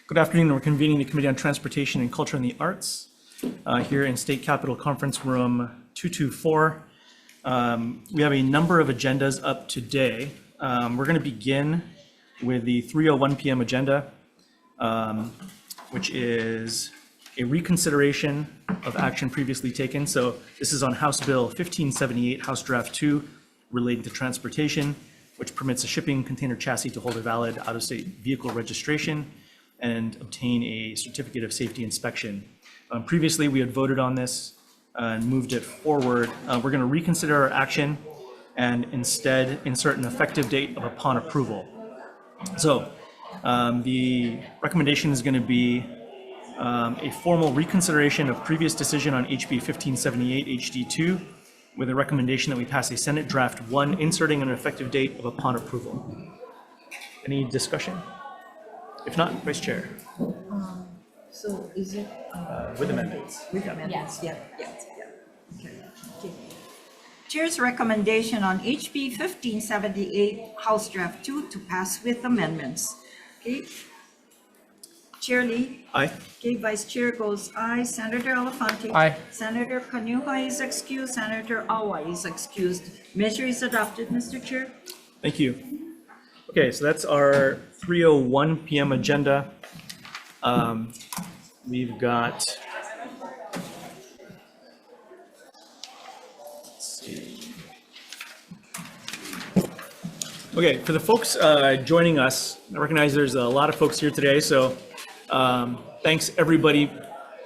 Good afternoon. We're convening the Committee on Transportation and Culture and the Arts here in State Capitol Conference Room 224. We have a number of agendas up today. We're going to begin with the 3:01 p.m. agenda, which is a reconsideration of action previously taken. So this is on House Bill 1578, House Draft 2, relating to transportation, which permits a shipping container chassis to hold a valid out-of-state vehicle registration and obtain a certificate of safety inspection. Previously, we had voted on this and moved it forward. We're going to reconsider our action and instead insert an effective date of upon approval. So the recommendation is going to be a formal reconsideration of previous decision on HB 1578 HD2 with a recommendation that we pass a Senate Draft 1 inserting an effective date of upon approval. Any discussion? If not, Vice Chair. So is it? With amendments. With amendments, yeah. Okay. Chair's recommendation on HB 1578, House Draft 2 to pass with amendments. Okay. Chair Lee. Aye. Okay, Vice Chair goes aye. Senator Elefante. Aye. Senator Kanuha is excused. Senator Awa is excused. Measure is adopted, Mr. Chair. Thank you. Okay, so that's our 3:01 p.m. agenda. We've got, let's see. Okay, for the folks joining us, I recognize there's a lot of folks here today, so thanks everybody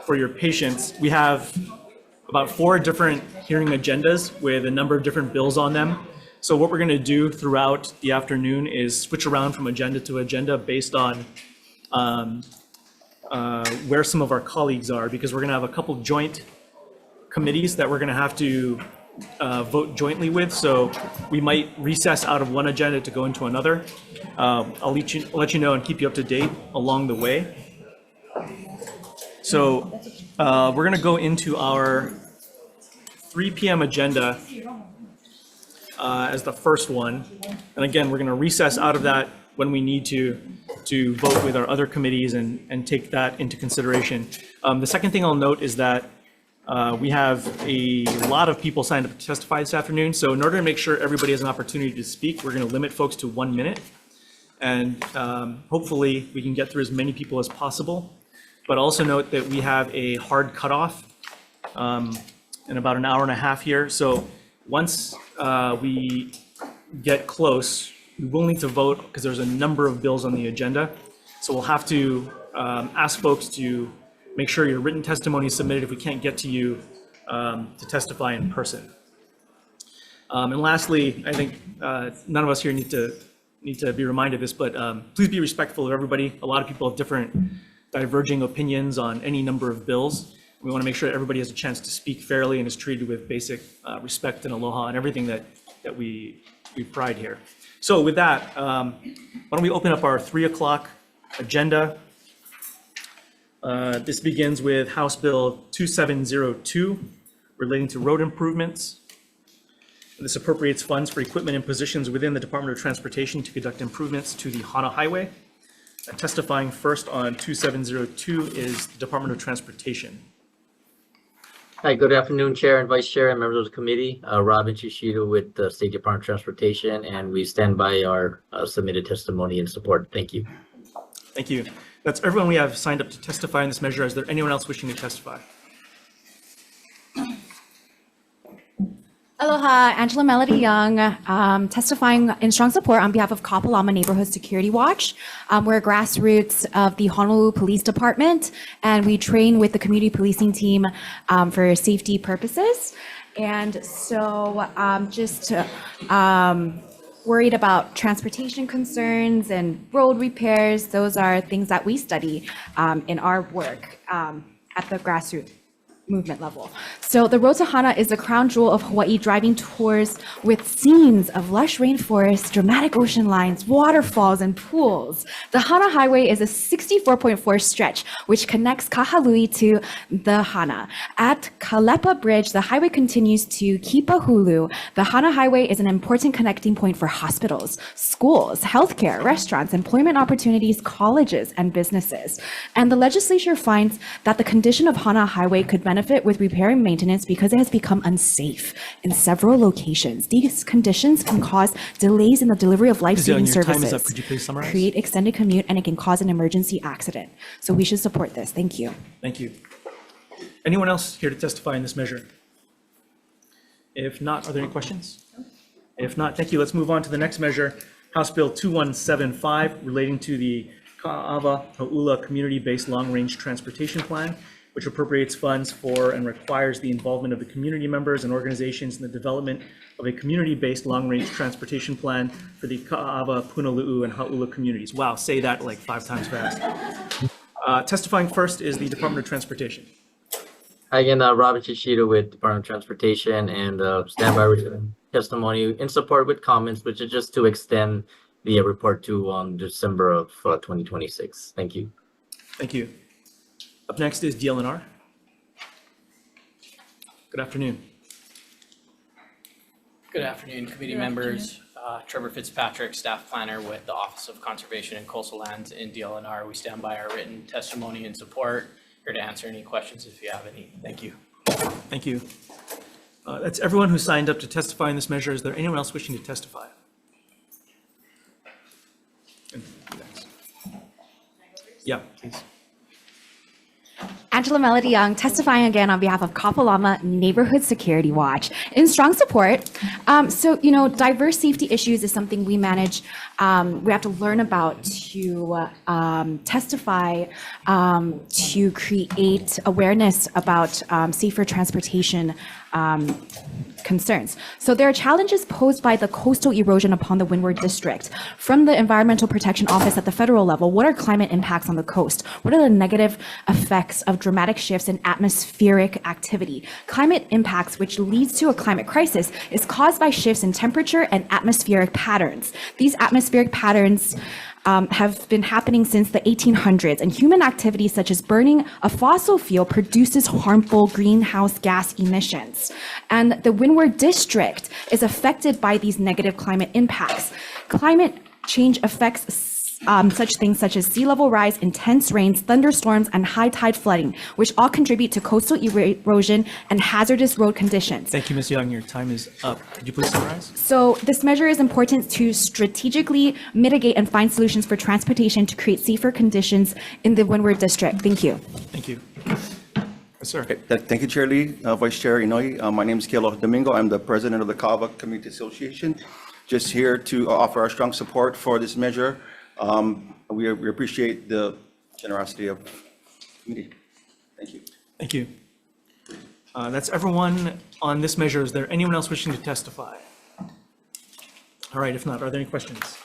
for your patience. We have about 4 different hearing agendas with a number of different bills on them. So what we're going to do throughout the afternoon is switch around from agenda to agenda based on where some of our colleagues are, because we're going to have a couple joint committees that we're going to have to vote jointly with. So we might recess out of one agenda to go into another. I'll let you know and keep you up to date along the way. So we're going to go into our 3 p.m. agenda as the first one. And again, we're going to recess out of that when we need to vote with our other committees and take that into consideration. The second thing I'll note is that we have a lot of people signed up to testify this afternoon. So in order to make sure everybody has an opportunity to speak, we're going to limit folks to 1 minute. And hopefully we can get through as many people as possible. But also note that we have a hard cutoff in about an hour and a half here. So once we get close, we will need to vote because there's a number of bills on the agenda. So we'll have to ask folks to make sure your written testimony is submitted if we can't get to you to testify in person. And lastly, I think none of us here need to be reminded of this, but please be respectful of everybody. A lot of people have different diverging opinions on any number of bills. We want to make sure everybody has a chance to speak fairly and is treated with basic respect and aloha and everything that we pride here. So with that, why don't we open up our 3 o'clock agenda. This begins with House Bill 2702 relating to road improvements. This appropriates funds for equipment and positions within the Department of Transportation to conduct improvements to the Hana Highway. Testifying first on 2702 is the Department of Transportation. Hi, good afternoon, Chair and Vice Chair and members of the committee. Robin Shishido with the State Department of Transportation, and we stand by our submitted testimony and support. Thank you. Thank you. That's everyone we have signed up to testify in this measure. Is there anyone else wishing to testify? Aloha, Angela Melody Young, testifying in strong support on behalf of Kapalama Neighborhood Security Watch. We're a grassroots of the Honolulu Police Department, and we train with the community policing team for safety purposes. And so just worried about transportation concerns and road repairs. Those are things that we study in our work at the grassroots movement level. So the Road to Hana is the crown jewel of Hawaii, driving tours with scenes of lush rainforests, dramatic ocean lines, waterfalls, and pools. The Hana Highway is a 64.4 stretch which connects Kahului to the Hana. At Kalepa Bridge, the highway continues to Kipahulu. The Hana Highway is an important connecting point for hospitals, schools, healthcare, restaurants, employment opportunities, colleges, and businesses. And the legislature finds that the condition of Hana Highway could benefit with repair and maintenance because it has become unsafe in several locations. These conditions can cause delays in the delivery of life-saving Ms. Young, your time is services, up. Could you please summarize? create extended commute, and it can cause an emergency accident. So we should support this. Thank you. Thank you. Anyone else here to testify in this measure? If not, are there any questions? If not, thank you. Let's move on to the next measure, House Bill 2175, relating to the Ka'ava Hau'ula Community-Based Long-Range Transportation Plan, which appropriates funds for and requires the involvement of the community members and organizations in the development of a community-based long-range transportation plan for the Ka'ava, Punalu'u, and Hau'ula communities. Wow, say that like 5 times fast. Testifying first is the Department of Transportation. Hi again, Robin Shishido with Department of Transportation, and stand by written testimony in support with comments, which is just to extend the report to December of 2026. Thank you. Thank you. Up next is DLNR. Good afternoon. Good afternoon, committee members. Trevor Fitzpatrick, staff planner with the Office of Conservation and Coastal Lands in DLNR. We stand by our written testimony and support. Here to answer any questions if you have any. Thank you. Thank you. That's everyone who signed up to testify in this measure. Is there anyone else wishing to testify? Yeah, please. Angela Melody Young, testifying again on behalf of Kapalama Neighborhood Security Watch in strong support. So, diverse safety issues is something we manage. We have to learn about to testify, to create awareness about safer transportation concerns. So there are challenges posed by the coastal erosion upon the Windward District. From the Environmental Protection Office at the federal level, what are climate impacts on the coast? What are the negative effects of dramatic shifts in atmospheric activity? Climate impacts, which leads to a climate crisis, is caused by shifts in temperature and atmospheric patterns. These atmospheric patterns have been happening since the 1800s, and human activities such as burning a fossil fuel produces harmful greenhouse gas emissions. And the Windward District is affected by these negative climate impacts. Climate change affects such things such as sea level rise, intense rains, thunderstorms, and high tide flooding, which all contribute to coastal erosion and hazardous road conditions. Thank you, Ms. Young. Your time is up. Could you please summarize? So this measure is important to strategically mitigate and find solutions for transportation to create safer conditions in the Windward District. Thank you. Thank you. Yes, sir. Thank you, Chair Lee, Vice Chair Inouye. My name is Kelo Domingo. I'm the president of the Kava Community Association. Just here to offer our strong support for this measure. We appreciate the generosity of the committee. Thank you. Thank you. That's everyone on this measure. Is there anyone else wishing to testify? All right, if not, are there any questions?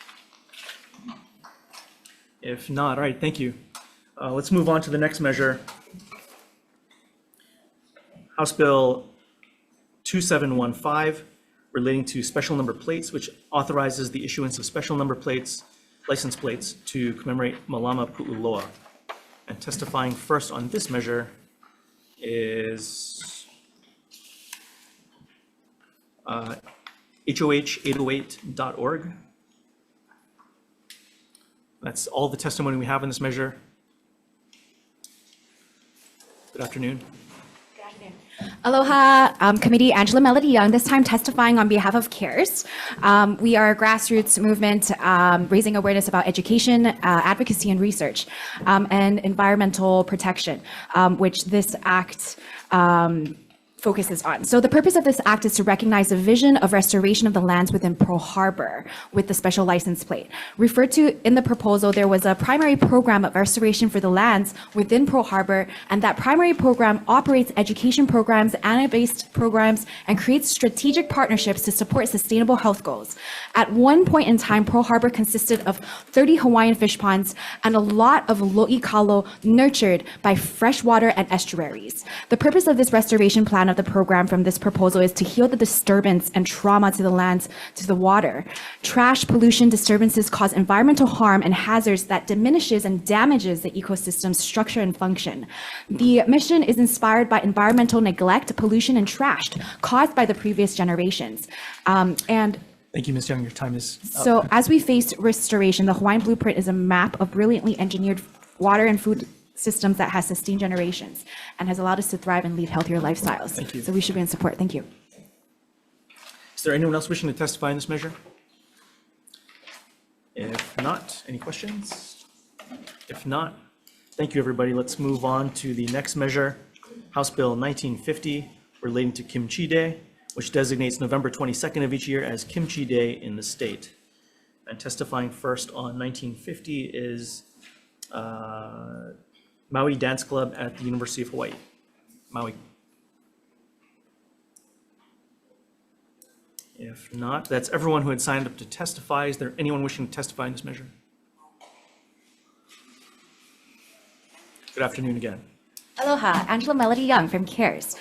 If not, all right, thank you. Let's move on to the next measure. House Bill 2715, relating to special number plates, which authorizes the issuance of special number plates, license plates, to commemorate Malama Pu'uloa. And testifying first on this measure is HOH808.org. That's all the testimony we have in this measure. Good afternoon. Aloha, Committee, Angela Melody Young, this time testifying on behalf of CARES. We are a grassroots movement raising awareness about education, advocacy and research, and environmental protection, which this act focuses on. So the purpose of this act is to recognize the vision of restoration of the lands within Pearl Harbor with the special license plate. Referred to in the proposal, there was a primary program of restoration for the lands within Pearl Harbor, and that primary program operates education programs, anime-based programs, and creates strategic partnerships to support sustainable health goals. At one point in time, Pearl Harbor consisted of 30 Hawaiian fish ponds and a lot of lo'i kalo nurtured by freshwater and estuaries. The purpose of this restoration plan of the program from this proposal is to heal the disturbance and trauma to the lands, to the water. Trash, pollution, disturbances cause environmental harm and hazards that diminishes and damages the ecosystem's structure and function. The mission is inspired by environmental neglect, pollution, and trash caused by the previous generations. And Thank you, Ms. Young. Your time is up. so as we face restoration, the Hawaiian Blueprint is a map of brilliantly engineered water and food systems that has sustained generations and has allowed us to thrive and lead healthier lifestyles. Thank you. So we should be in support. Thank you. Is there anyone else wishing to testify in this measure? If not, any questions? If not, thank you, everybody. Let's move on to the next measure, House Bill 1950, relating to Kimchi Day, which designates November 22nd of each year as Kimchi Day in the state. And testifying first on 1950 is Maui Dance Club at the University of Hawaii. Maui. If not, that's everyone who had signed up to testify. Is there anyone wishing to testify in this measure? Good afternoon again. Aloha, Angela Melody Young from CARES.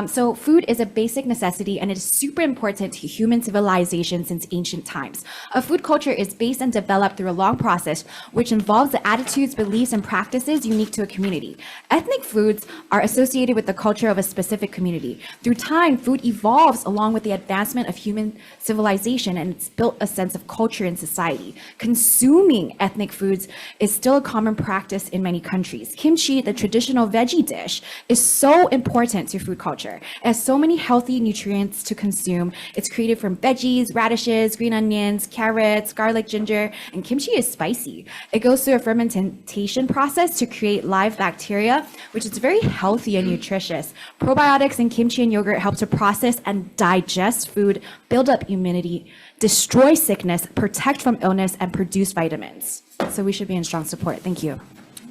So food is a basic necessity and it is super important to human civilization since ancient times. A food culture is based and developed through a long process which involves the attitudes, beliefs, and practices unique to a community. Ethnic foods are associated with the culture of a specific community. Through time, food evolves along with the advancement of human civilization and it's built a sense of culture in society. Consuming ethnic foods is still a common practice in many countries. Kimchi, the traditional veggie dish, is so important to food culture. It has so many healthy nutrients to consume. It's created from veggies, radishes, green onions, carrots, garlic, ginger, and kimchi is spicy. It goes through a fermentation process to create live bacteria, which is very healthy and nutritious. Probiotics in kimchi and yogurt help to process and digest food, build up immunity, destroy sickness, protect from illness, and produce vitamins. So we should be in strong support. Thank you.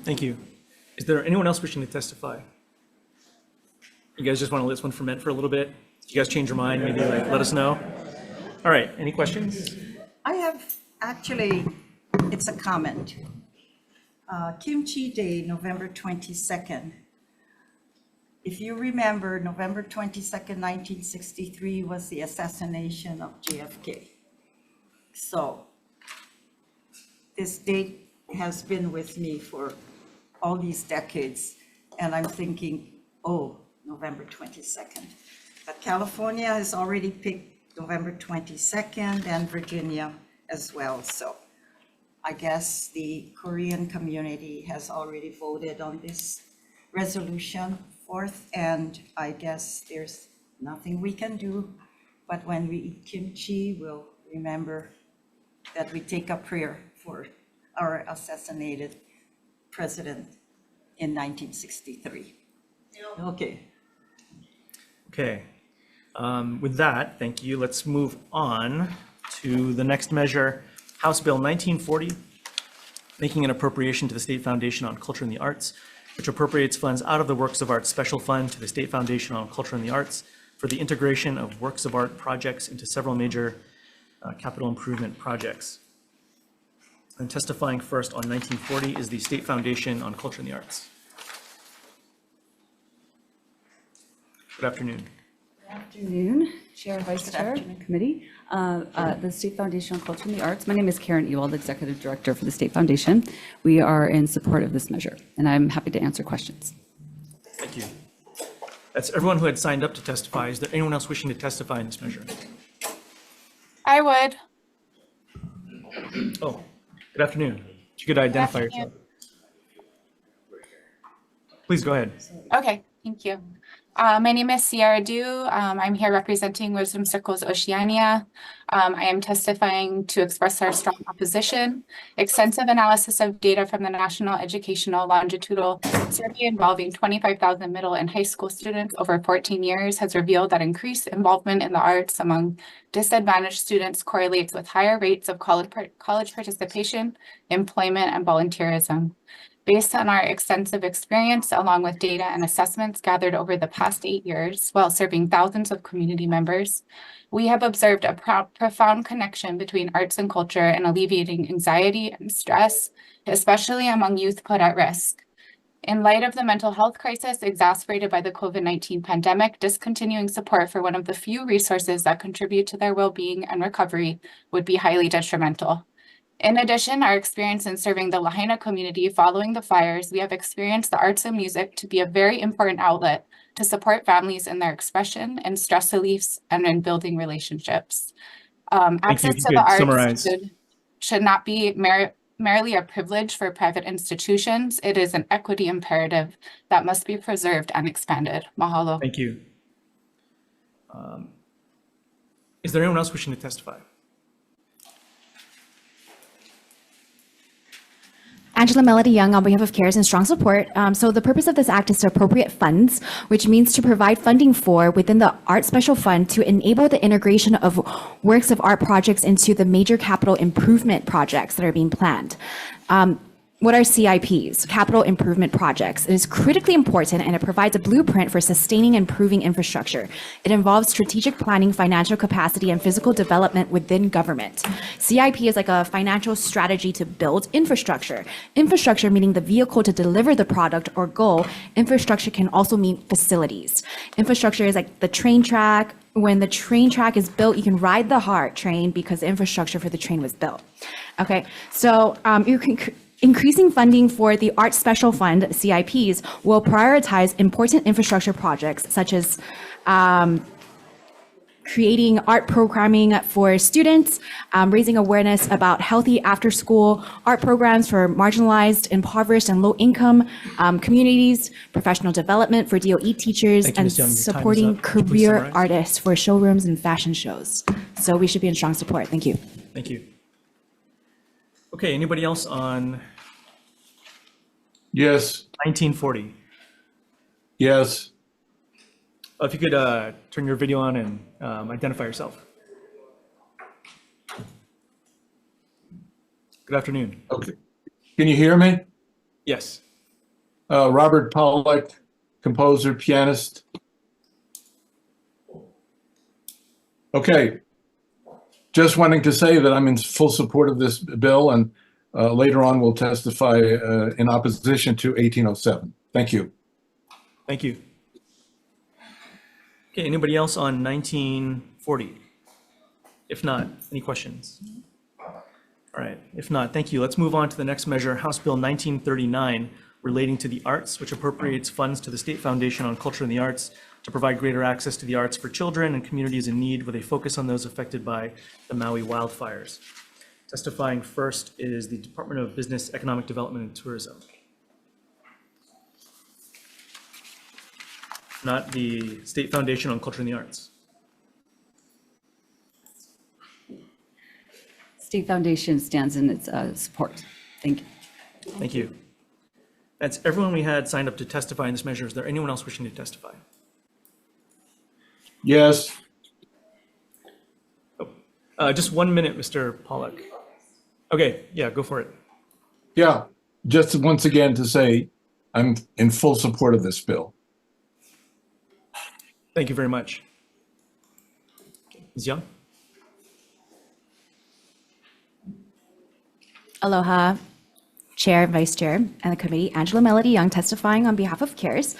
Thank you. Is there anyone else wishing to testify? You guys just want to let this one ferment for a little bit? You guys change your mind, maybe like, let us know. All right, any questions? I have, actually, it's a comment. Kimchi Day, November 22nd. If you remember, November 22nd, 1963 was the assassination of JFK. So this date has been with me for all these decades, and I'm thinking, oh, November 22nd. But California has already picked November 22nd and Virginia as well. So I guess the Korean community has already voted on this resolution 4th, and I guess there's nothing we can do. But when we eat kimchi, we'll remember that we take a prayer for our assassinated president in 1963. Okay. Okay. With that, thank you. Let's move on to the next measure, House Bill 1940, making an appropriation to the State Foundation on Culture and the Arts, which appropriates funds out of the Works of Art Special Fund to the State Foundation on Culture and the Arts for the integration of works of art projects into several major capital improvement projects. And testifying first on 1940 is the State Foundation on Culture and the Arts. Good afternoon. Afternoon, Chair, Vice Chair, Committee. The State Foundation on Culture and the Arts. My name is Karen Ewald, Executive Director for the State Foundation. We are in support of this measure, and I'm happy to answer questions. Thank you. That's everyone who had signed up to testify. Is there anyone else wishing to testify in this measure? I would. Oh, good afternoon. If you could identify yourself. Please go ahead. Okay, thank you. My name is Sierra Du. I'm here representing Wisdom Circles Oceania. I am testifying to express our strong opposition. Extensive analysis of data from the National Educational Longitudinal Survey involving 25,000 middle and high school students over 14 years has revealed that increased involvement in the arts among disadvantaged students correlates with higher rates of college participation, employment, and volunteerism. Based on our extensive experience, along with data and assessments gathered over the past 8 years while serving thousands of community members, we have observed a profound connection between arts and culture and alleviating anxiety and stress, especially among youth put at risk. In light of the mental health crisis exacerbated by the COVID-19 pandemic, discontinuing support for one of the few resources that contribute to their well-being and recovery would be highly detrimental. In addition, our experience in serving the Lahaina community following the fires, we have experienced the arts and music to be a very important outlet to support families in their expression and stress reliefs and in building relationships. Access You to could the arts summarize. should not be merely a privilege for private institutions. It is an equity imperative that must be preserved and expanded. Mahalo. Thank you. Is there anyone else wishing to testify? Angela Melody Young on behalf of CARES and Strong Support. So the purpose of this act is to appropriate funds, which means to provide funding for within the Art Special Fund to enable the integration of works of art projects into the major capital improvement projects that are being planned. What are CIPs, capital improvement projects? It is critically important and it provides a blueprint for sustaining and improving infrastructure. It involves strategic planning, financial capacity, and physical development within government. CIP is like a financial strategy to build infrastructure. Infrastructure meaning the vehicle to deliver the product or goal. Infrastructure can also mean facilities. Infrastructure is like the train track. When the train track is built, you can ride the HART train because the infrastructure for the train was built. Okay, so you can increasing funding for the Art Special Fund, CIPs, will prioritize important infrastructure projects such as creating art programming for students, raising awareness about healthy after-school art programs for marginalized, impoverished, and low-income communities, professional development for DOE teachers, Thank you, and Ms. Young. Your time is supporting up. Could you please career summarize? artists for showrooms and fashion shows. So we should be in strong support. Thank you. Thank you. Okay, anybody else on Yes, 1940? yes. If you could turn your video on and identify yourself. Good afternoon. Okay. Can you hear me? Yes. Robert Pollack, composer, pianist. Okay. Just wanting to say that I'm in full support of this bill, and later on we'll testify in opposition to 1807. Thank you. Thank you. Okay, anybody else on 1940? If not, any questions? All right, if not, thank you. Let's move on to the next measure, House Bill 1939, relating to the arts, which appropriates funds to the State Foundation on Culture and the Arts to provide greater access to the arts for children and communities in need with a focus on those affected by the Maui wildfires. Testifying first is the Department of Business, Economic Development, and Tourism. Not the State Foundation on Culture and the Arts. State Foundation stands in its support. Thank you. Thank you. That's everyone we had signed up to testify in this measure. Is there anyone else wishing to testify? Yes, Just 1 minute, Mr. Pollack. Okay, yeah, go for it. yeah. Just once again to say I'm in full support of this bill. Thank you very much. Ms. Young? Aloha, Chair, Vice Chair, and the committee. Angela Melody Young testifying on behalf of CARES.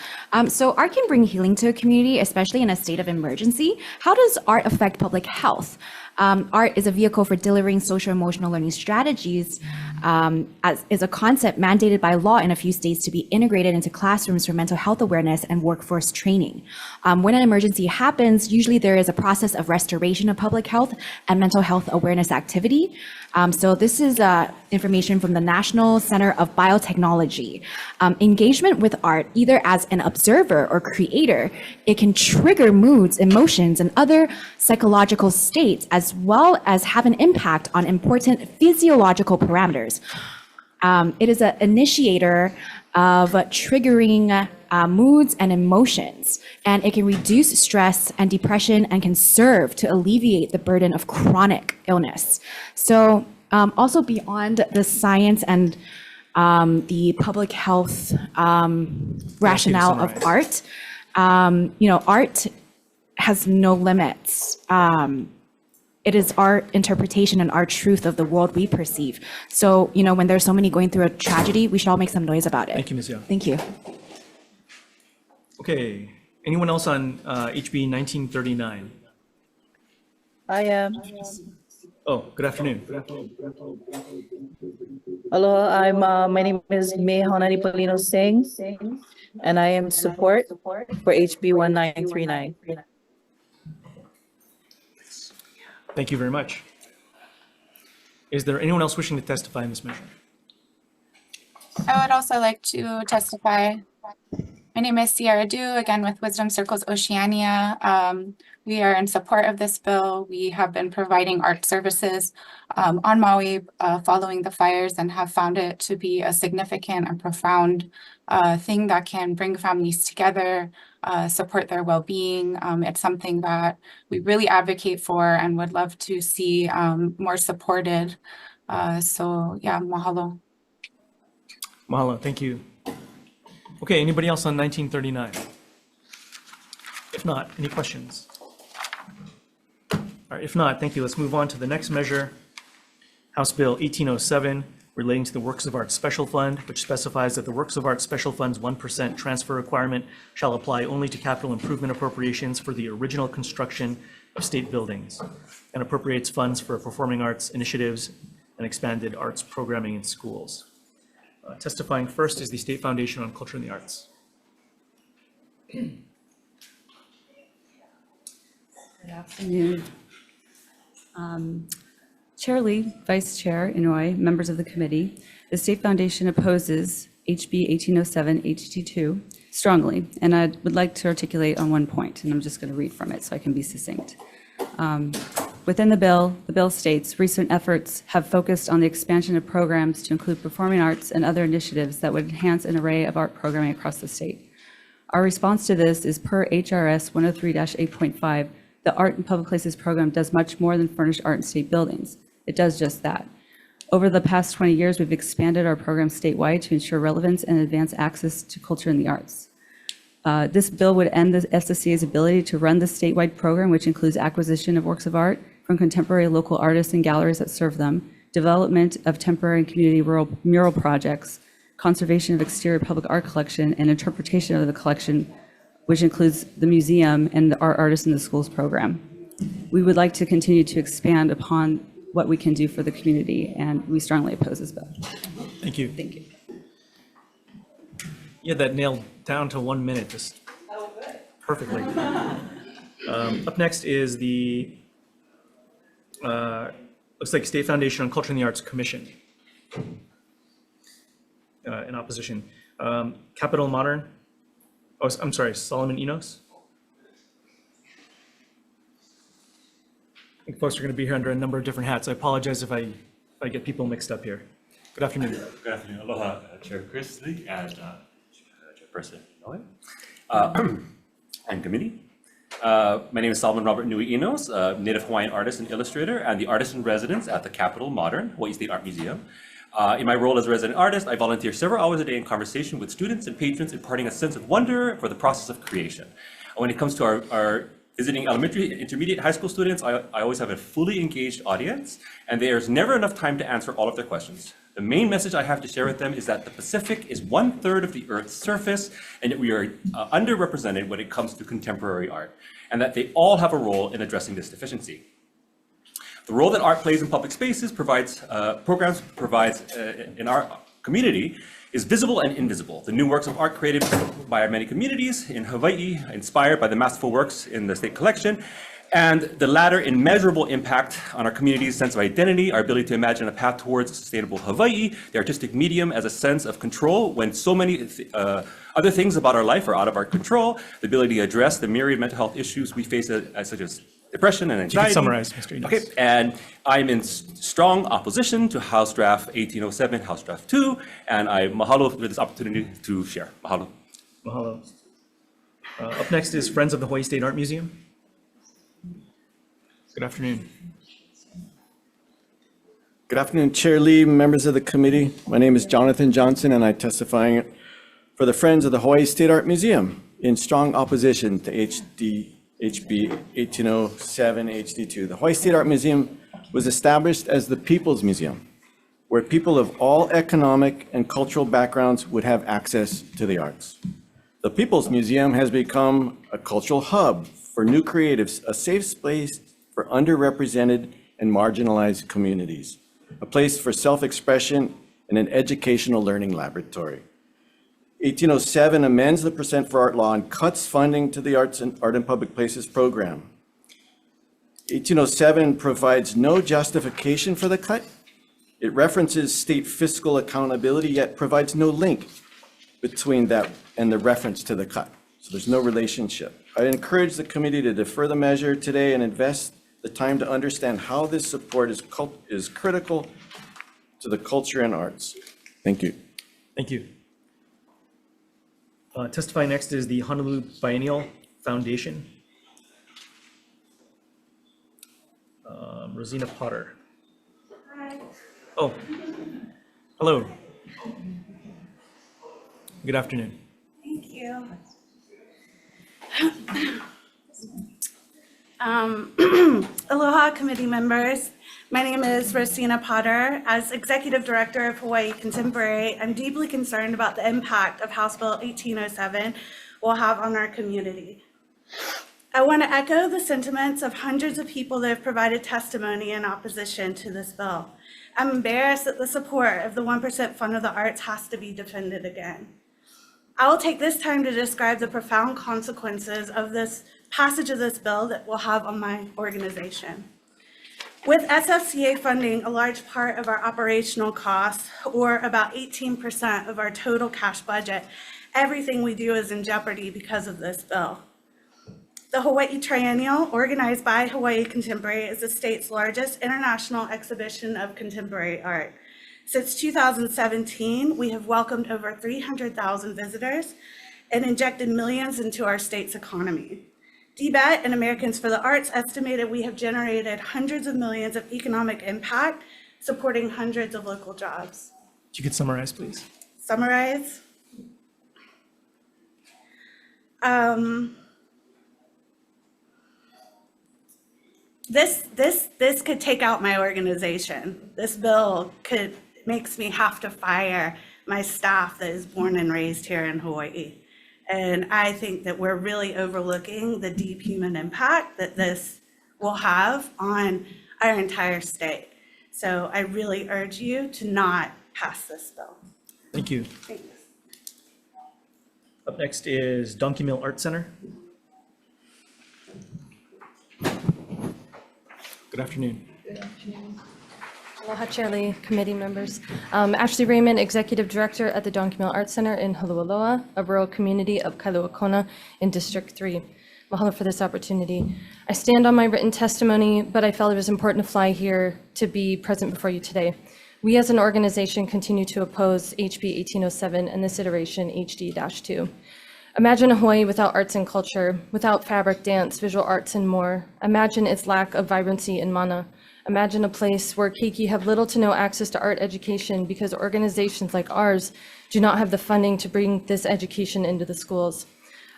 So art can bring healing to a community, especially in a state of emergency. How does art affect public health? Art is a vehicle for delivering social emotional learning strategies, as is a concept mandated by law in a few states to be integrated into classrooms for mental health awareness and workforce training. When an emergency happens, usually there is a process of restoration of public health and mental health awareness activity. So this is information from the National Center of Biotechnology. Engagement with art, either as an observer or creator, it can trigger moods, emotions, and other psychological states, as well as have an impact on important physiological parameters. It is an initiator of triggering moods and emotions, and it can reduce stress and depression and can serve to alleviate the burden of chronic illness. So also beyond the science and the public health rationale of art, art has no limits. It is our interpretation and our truth of the world we perceive. So, when there's so many going through a tragedy, we should all make some noise about it. Thank you, Ms. Young. Thank you. Okay, anyone else on HB 1939? I am. Oh, good afternoon. Aloha, my name is May Honani Polino Singh, and I am support for HB 1939. Thank you very much. Is there anyone else wishing to testify in this measure? I would also like to testify. My name is Sierra Du, again with Wisdom Circles Oceania. We are in support of this bill. We have been providing art services on Maui following the fires and have found it to be a significant and profound thing that can bring families together, support their well-being. It's something that we really advocate for and would love to see more supported. So yeah, mahalo. Mahalo, thank you. Okay, anybody else on 1939? If not, any questions? All right, if not, thank you. Let's move on to the next measure, House Bill 1807, relating to the Works of Art Special Fund, which specifies that the Works of Art Special Fund's 1% transfer requirement shall apply only to capital improvement appropriations for the original construction of state buildings, and appropriates funds for performing arts initiatives and expanded arts programming in schools. Testifying first is the State Foundation on Culture and the Arts. Good afternoon. Chair Lee, Vice Chair Inouye, members of the committee, the State Foundation opposes HB 1807 HT2 strongly, and I would like to articulate on one point, and I'm just going to read from it so I can be succinct. Within the bill states, recent efforts have focused on the expansion of programs to include performing arts and other initiatives that would enhance an array of art programming across the state. Our response to this is per HRS 103-8.5, the Art in Public Places program does much more than furnish art in state buildings. It does just that. Over the past 20 years, we've expanded our program statewide to ensure relevance and advance access to culture and the arts. This bill would end the SSCA's ability to run the statewide program, which includes acquisition of works of art from contemporary local artists and galleries that serve them, development of temporary and community mural projects, conservation of exterior public art collection, and interpretation of the collection, which includes the museum and the Art Artists in the Schools program. We would like to continue to expand upon what we can do for the community, and we strongly oppose this bill. Thank you. Thank you. You had that nailed down to 1 minute, just perfectly. Up next is the, looks like State Foundation on Culture and the Arts Commission. In opposition. Capital Modern, oh, I'm sorry, Solomon Enos. I think folks are going to be here under a number of different hats. I apologize if I get people mixed up here. Good afternoon. Good afternoon. Aloha, Chair Chris Lee and Chairperson Inouye and committee. My name is Solomon Robert Nui Enos, Native Hawaiian artist and illustrator and the artist in residence at the Capital Modern, Hawaii State Art Museum. In my role as a resident artist, I volunteer several hours a day in conversation with students and patrons, imparting a sense of wonder for the process of creation. When it comes to our visiting elementary, intermediate, high school students, I always have a fully engaged audience, and there's never enough time to answer all of their questions. The main message I have to share with them is that the Pacific is 1/3 of the Earth's surface, and that we are underrepresented when it comes to contemporary art, and that they all have a role in addressing this deficiency. The role that art plays in public spaces programs provides in our community is visible and invisible. The new works of art created by our many communities in Hawaii, inspired by the masterful works in the state collection, and the latter immeasurable impact on our community's sense of identity, our ability to imagine a path towards sustainable Hawaii, the artistic medium as a sense of control when so many other things about our life are out of our control, the ability to address the myriad mental health issues we face such as depression and You anxiety. can summarize, Mr. Enos. Okay, and I'm in strong opposition to House Draft 1807, House Draft 2, and I mahalo for this opportunity to share. Mahalo. Mahalo. Up next is Friends of the Hawaii State Art Museum. Good afternoon. Good afternoon, Chair Lee, members of the committee. My name is Jonathan Johnson, and I'm testifying for the Friends of the Hawaii State Art Museum in strong opposition to HB 1807 HD2. The Hawaii State Art Museum was established as the People's Museum, where people of all economic and cultural backgrounds would have access to the arts. The People's Museum has become a cultural hub for new creatives, a safe space for underrepresented and marginalized communities, a place for self-expression and an educational learning laboratory. 1807 amends the Percent for Art law and cuts funding to the Art in Public Places program. 1807 provides no justification for the cut. It references state fiscal accountability, yet provides no link between that and the reference to the cut. So there's no relationship. I encourage the committee to defer the measure today and invest the time to understand how this support is critical to the culture and arts. Thank you. Thank you. Testifying next is the Honolulu Biennial Foundation. Rosina Potter. Hi. Oh, hello. Good afternoon. Thank you. Aloha committee members. My name is Rosina Potter. As Executive Director of Hawaii Contemporary, I'm deeply concerned about the impact of House Bill 1807 will have on our community. I want to echo the sentiments of hundreds of people that have provided testimony in opposition to this bill. I'm embarrassed that the support of the 1% Fund of the Arts has to be defended again. I will take this time to describe the profound consequences of this passage of this bill that will have on my organization. With SFCA funding a large part of our operational costs, or about 18% of our total cash budget, everything we do is in jeopardy because of this bill. The Hawaii Triennial, organized by Hawaii Contemporary, is the state's largest international exhibition of contemporary art. Since 2017, we have welcomed over 300,000 visitors and injected millions into our state's economy. DBET and Americans for the Arts estimated we have generated hundreds of millions of economic impact, supporting hundreds of local jobs. If you could summarize, please. Summarize. This could take out my organization. This bill makes me have to fire my staff that is born and raised here in Hawaii. And I think that we're really overlooking the deep human impact that this will have on our entire state. So I really urge you to not pass this bill. Thank you. Thanks. Up next is Donkey Mill Art Center. Good afternoon. Aloha Chair Lee, committee members. Ashley Raymond, Executive Director at the Donkey Mill Art Center in Holualoa, a rural community of Kailua Kona in District 3. Mahalo for this opportunity. I stand on my written testimony, but I felt it was important to fly here to be present before you today. We as an organization continue to oppose HB 1807 and this iteration HD-2. Imagine a Hawaii without arts and culture, without fabric, dance, visual arts, and more. Imagine its lack of vibrancy and mana. Imagine a place where keiki have little to no access to art education because organizations like ours do not have the funding to bring this education into the schools.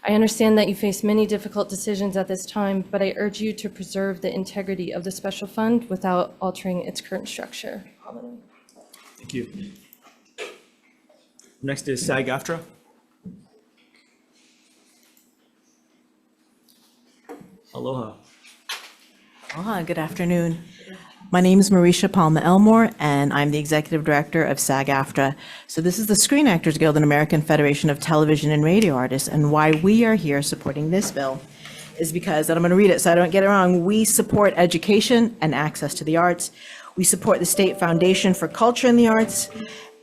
I understand that you face many difficult decisions at this time, but I urge you to preserve the integrity of the special fund without altering its current structure. Thank you. Next is SAG-AFTRA. Aloha. Aloha, good afternoon. My name is Marisha Palma Elmore, and I'm the Executive Director of SAG-AFTRA. So this is the Screen Actors Guild and American Federation of Television and Radio Artists, and why we are here supporting this bill is because, and I'm going to read it so I don't get it wrong, we support education and access to the arts. We support the State Foundation for Culture in the Arts,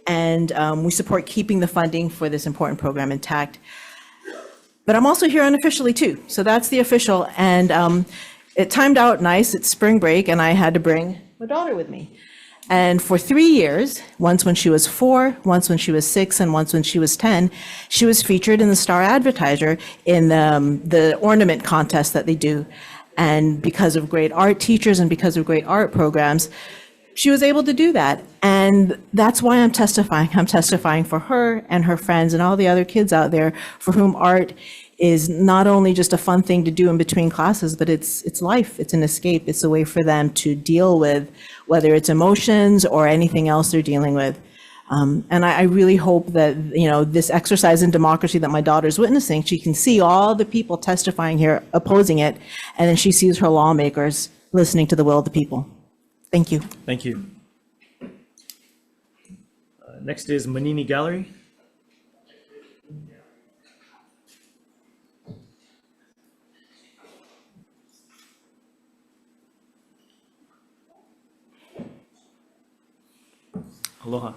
and we support keeping the funding for this important program intact. But I'm also here unofficially too, so that's the official, and it timed out nice, it's spring break, and I had to bring my daughter with me. And for 3 years, once when she was 4, once when she was 6, and once when she was 10, she was featured in the Star Advertiser in the ornament contest that they do. And because of great art teachers and because of great art programs, she was able to do that. And that's why I'm testifying. I'm testifying for her and her friends and all the other kids out there for whom art is not only just a fun thing to do in between classes, but it's life, it's an escape, it's a way for them to deal with whether it's emotions or anything else they're dealing with. And I really hope that, you know, this exercise in democracy that my daughter's witnessing, she can see all the people testifying here opposing it, and then she sees her lawmakers listening to the will of the people. Thank you. Thank you. Next is Manini Gallery. Aloha.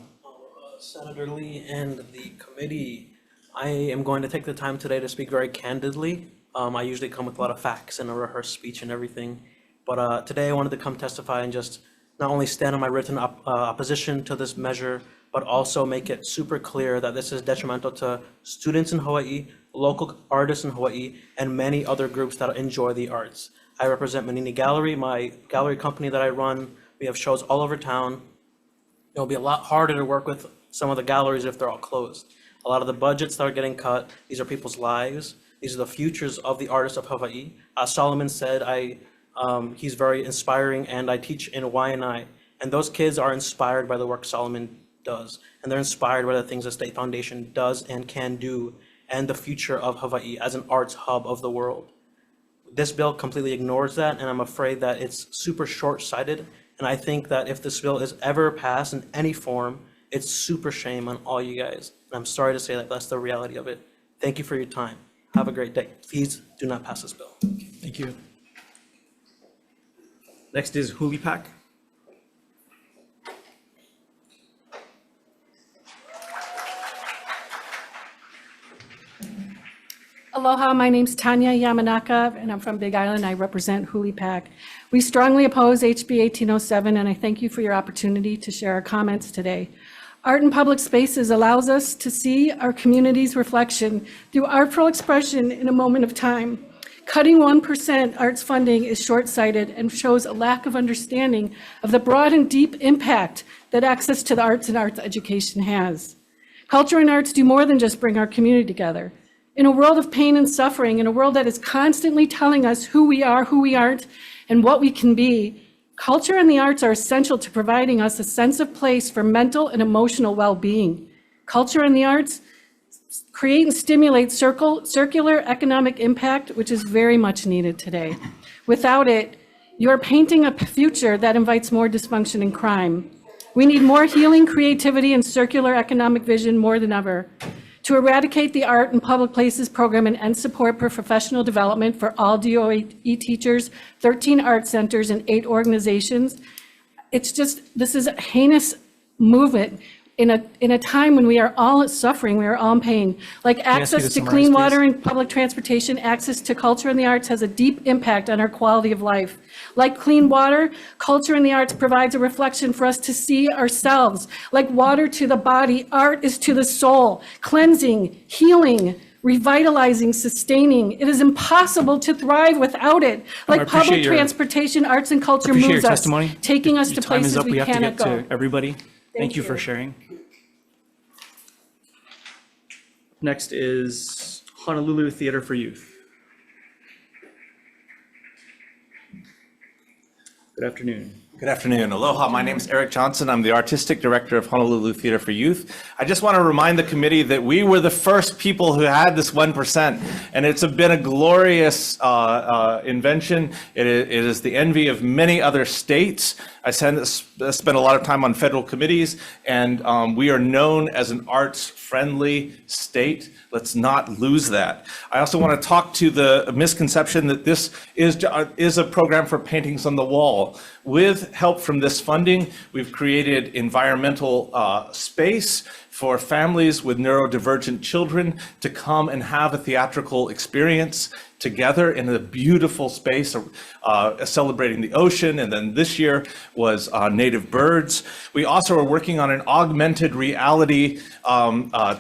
Senator Lee and the committee, I am going to take the time today to speak very candidly. I usually come with a lot of facts and a rehearsed speech and everything, but today I wanted to come testify and just not only stand on my written opposition to this measure, but also make it super clear that this is detrimental to students in Hawaii, local artists in Hawaii, and many other groups that enjoy the arts. I represent Manini Gallery, my gallery company that I run. We have shows all over town. It'll be a lot harder to work with some of the galleries if they're all closed. A lot of the budgets that are getting cut, these are people's lives. These are the futures of the artists of Hawaii. As Solomon said, he's very inspiring, and I teach in Waianae. And those kids are inspired by the work Solomon does. And they're inspired by the things the State Foundation does and can do, and the future of Hawaii as an arts hub of the world. This bill completely ignores that, and I'm afraid that it's super short-sighted. And I think that if this bill is ever passed in any form, it's super shame on all you guys. And I'm sorry to say that, that's the reality of it. Thank you for your time. Have a great day. Please do not pass this bill. Thank you. Next is Hulipak. Aloha, my name's Tanya Yamanaka, and I'm from Big Island. I represent Hulipak. We strongly oppose HB 1807, and I thank you for your opportunity to share our comments today. Art in public spaces allows us to see our community's reflection through artful expression in a moment of time. Cutting 1% arts funding is short-sighted and shows a lack of understanding of the broad and deep impact that access to the arts and arts education has. Culture and arts do more than just bring our community together. In a world of pain and suffering, in a world that is constantly telling us who we are, who we aren't, and what we can be, culture and the arts are essential to providing us a sense of place for mental and emotional well-being. Culture and the arts create and stimulate circular economic impact, which is very much needed today. Without it, you're painting a future that invites more dysfunction and crime. We need more healing, creativity, and circular economic vision more than ever. To eradicate the Art in Public Places program and end support for professional development for all DOE teachers, 13 art centers, and 8 organizations. It's just, this is a heinous movement in a time when we are all suffering, we are all in pain. Like access to clean water and public transportation, access to culture and the arts has a deep impact on our quality of life. Like clean water, culture and the arts provides a reflection for us to see ourselves. Like water to the body, art is to the soul, cleansing, healing, revitalizing, sustaining. It is impossible to thrive without it. Like public transportation, arts and culture moves us, taking us to places we cannot go. Time is up. We have to get to everybody. Thank you for sharing. Next is Honolulu Theater for Youth. Good afternoon. Good afternoon. Aloha. My name is Eric Johnson. I'm the Artistic Director of Honolulu Theater for Youth. I just want to remind the committee that we were the first people who had this 1%, and it's been a glorious invention. It is the envy of many other states. I spent a lot of time on federal committees, and we are known as an arts-friendly state. Let's not lose that. I also want to talk to the misconception that this is a program for paintings on the wall. With help from this funding, we've created environmental space for families with neurodivergent children to come and have a theatrical experience together in a beautiful space, celebrating the ocean. And then this year was native birds. We also are working on an augmented reality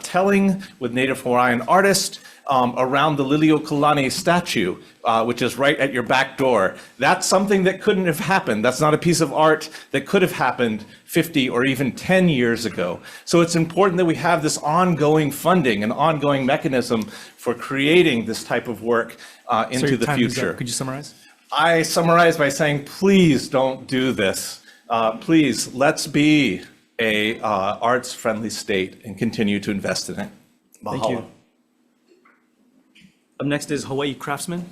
telling with Native Hawaiian artists around the Liliuokalani statue, which is right at your back door. That's something that couldn't have happened. That's not a piece of art that could have happened 50 or even 10 years ago. So it's important that we have this ongoing funding, an ongoing mechanism for creating this type of work into the future. Could you summarize? I summarize by saying, please don't do this. Please, let's be a arts-friendly state and continue to invest in it. Mahalo. Thank you. Up next is Hawaii Craftsman.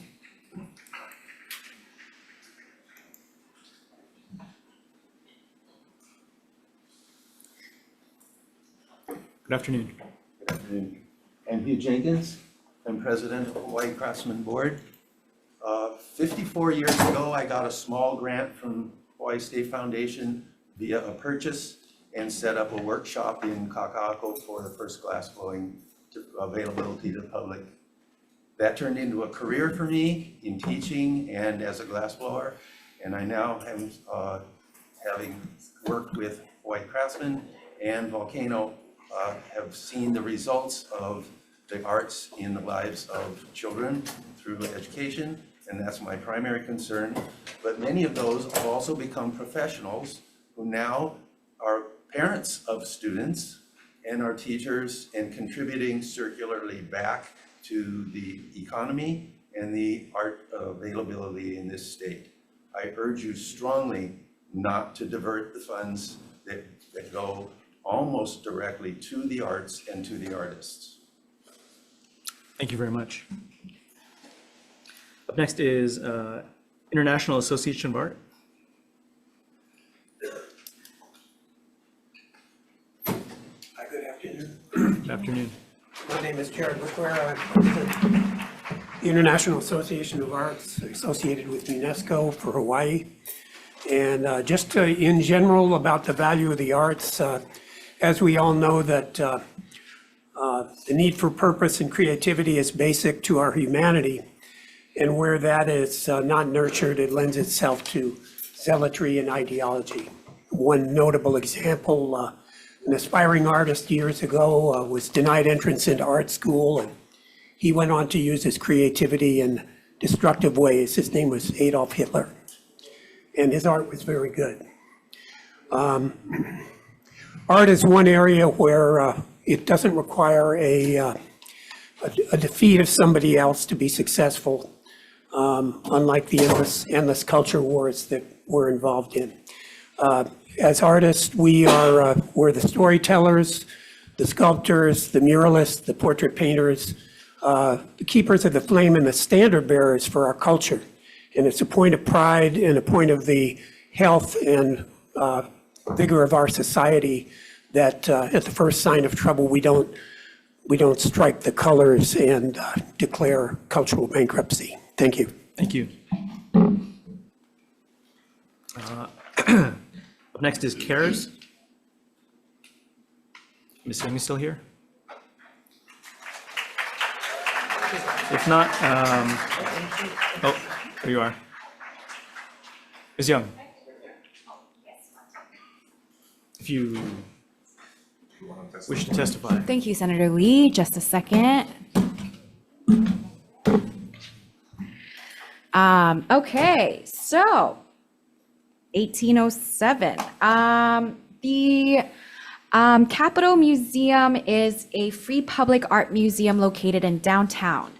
Good afternoon. Good afternoon. I'm Hugh Jenkins. I'm president of the Hawaii Craftsman Board. 54 years ago, I got a small grant from Hawaii State Foundation via a purchase and set up a workshop in Kaka'ako for the first glass blowing availability to the public. That turned into a career for me in teaching and as a glassblower, and I now am having worked with Hawaii Craftsman and Volcano, have seen the results of the arts in the lives of children through education, and that's my primary concern. But many of those have also become professionals who now are parents of students and are teachers and contributing circularly back to the economy and the art availability in this state. I urge you strongly not to divert the funds that go almost directly to the arts and to the artists. Thank you very much. Up next is International Association of Art. Hi, good afternoon. Good afternoon. My name is Jared Requera. I'm president of the International Association of Arts associated with UNESCO for Hawaii. And just in general about the value of the arts, as we all know that the need for purpose and creativity is basic to our humanity. And where that is not nurtured, it lends itself to zealotry and ideology. One notable example, an aspiring artist years ago was denied entrance into art school, and he went on to use his creativity in destructive ways. His name was Adolf Hitler, and his art was very good. Art is one area where it doesn't require a defeat of somebody else to be successful, unlike the endless culture wars that we're involved in. As artists, we're the storytellers, the sculptors, the muralists, the portrait painters, the keepers of the flame and the standard bearers for our culture. And it's a point of pride and a point of the health and vigor of our society that at the first sign of trouble, we don't strike the colors and declare cultural bankruptcy. Thank you. Thank you. Up next is CARES. Ms. Young is still here? If not, oh, there you are. Ms. Young. If you wish to testify. Thank you, Senator Lee. Just a second. Okay, so 1807. The Capitol Museum is a free public art museum located in downtown.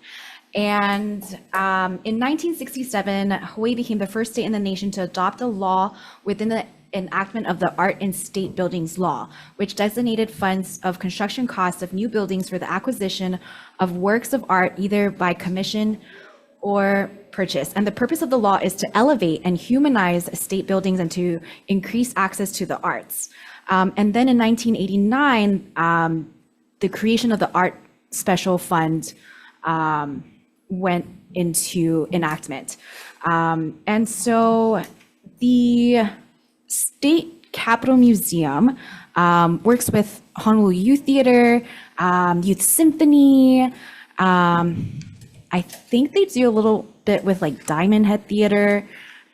And in 1967, Hawaii became the first state in the nation to adopt a law within the enactment of the Art in State Buildings Law, which designated funds of construction costs of new buildings for the acquisition of works of art either by commission or purchase. And the purpose of the law is to elevate and humanize state buildings and to increase access to the arts. And then in 1989, the creation of the Art Special Fund went into enactment. And so the State Capitol Museum works with Honolulu Youth Theater, Youth Symphony. I think they do a little bit with like Diamond Head Theater.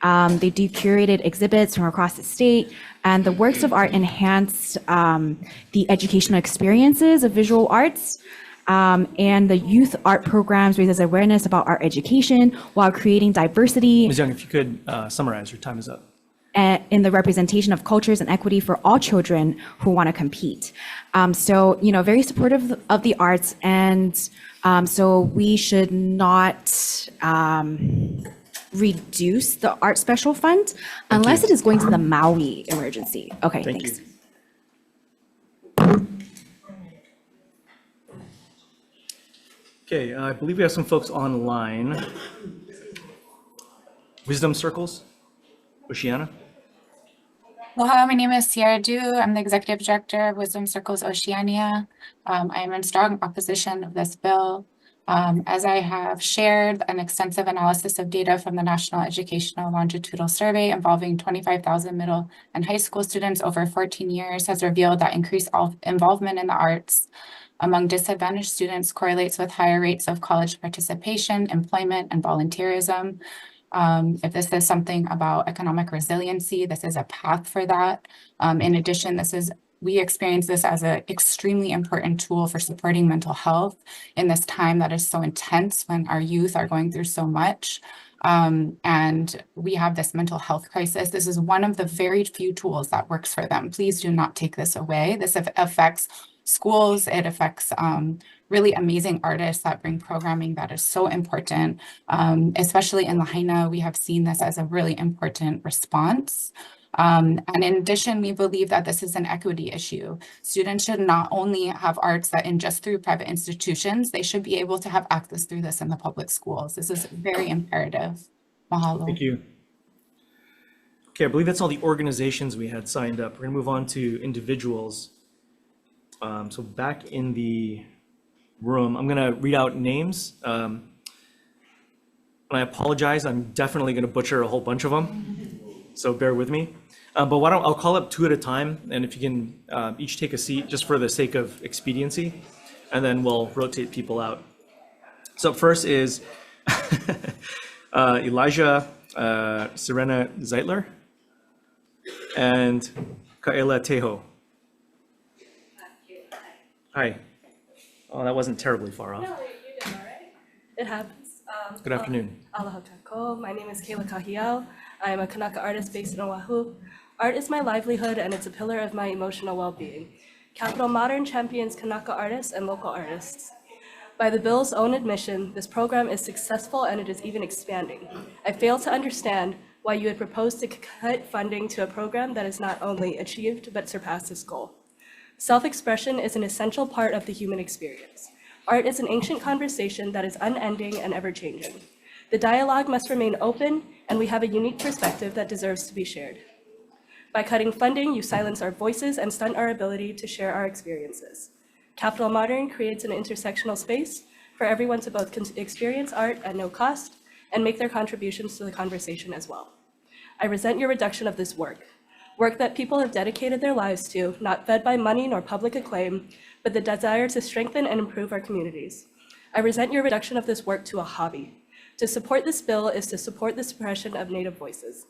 They do curated exhibits from across the state, and the works of art enhance the educational experiences of visual arts. And the youth art programs raises awareness about art education while creating diversity. Ms. Young, if you could summarize, your time is up. In the representation of cultures and equity for all children who want to compete. So, you know, very supportive of the arts, and so we should not reduce the Art Special Fund unless it is going to the Maui emergency. Okay, Thank thanks. you. Okay, I believe we have some folks online. Wisdom Circles, Oceana. Aloha, my name is Sierra Du. I'm the Executive Director of Wisdom Circles Oceania. I am in strong opposition of this bill. As I have shared an extensive analysis of data from the National Educational Longitudinal Survey involving 25,000 middle and high school students over 14 years has revealed that increased involvement in the arts among disadvantaged students correlates with higher rates of college participation, employment, and volunteerism. If this is something about economic resiliency, this is a path for that. In addition, we experience this as an extremely important tool for supporting mental health in this time that is so intense when our youth are going through so much. And we have this mental health crisis. This is one of the very few tools that works for them. Please do not take this away. This affects schools. It affects really amazing artists that bring programming that is so important. Especially in Lahaina, we have seen this as a really important response. And in addition, we believe that this is an equity issue. Students should not only have arts that ingest through private institutions, they should be able to have access through this in the public schools. This is very imperative. Mahalo. Thank you. Okay, I believe that's all the organizations we had signed up. We're gonna move on to individuals. So back in the room, I'm gonna read out names. And I apologize, I'm definitely gonna butcher a whole bunch of them, so bear with me. But I'll call up two at a time, and if you can each take a seat just for the sake of expediency, and then we'll rotate people out. So first is Elijah Serena Zeitler and Kaela Teho. Hi. Oh, that wasn't terribly far off. No, you did all right. It happens. Good afternoon. Aloha kako. My name is Kayla Kahiao. I am a Kanaka artist based in Oahu. Art is my livelihood and it's a pillar of my emotional well-being. Capital Modern champions Kanaka artists and local artists. By the bill's own admission, this program is successful and it is even expanding. I fail to understand why you would propose to cut funding to a program that has not only achieved but surpassed this goal. Self-expression is an essential part of the human experience. Art is an ancient conversation that is unending and ever-changing. The dialogue must remain open, and we have a unique perspective that deserves to be shared. By cutting funding, you silence our voices and stunt our ability to share our experiences. Capital Modern creates an intersectional space for everyone to both experience art at no cost and make their contributions to the conversation as well. I resent your reduction of this work that people have dedicated their lives to, not fed by money nor public acclaim, but the desire to strengthen and improve our communities. I resent your reduction of this work to a hobby. To support this bill is to support the suppression of Native voices.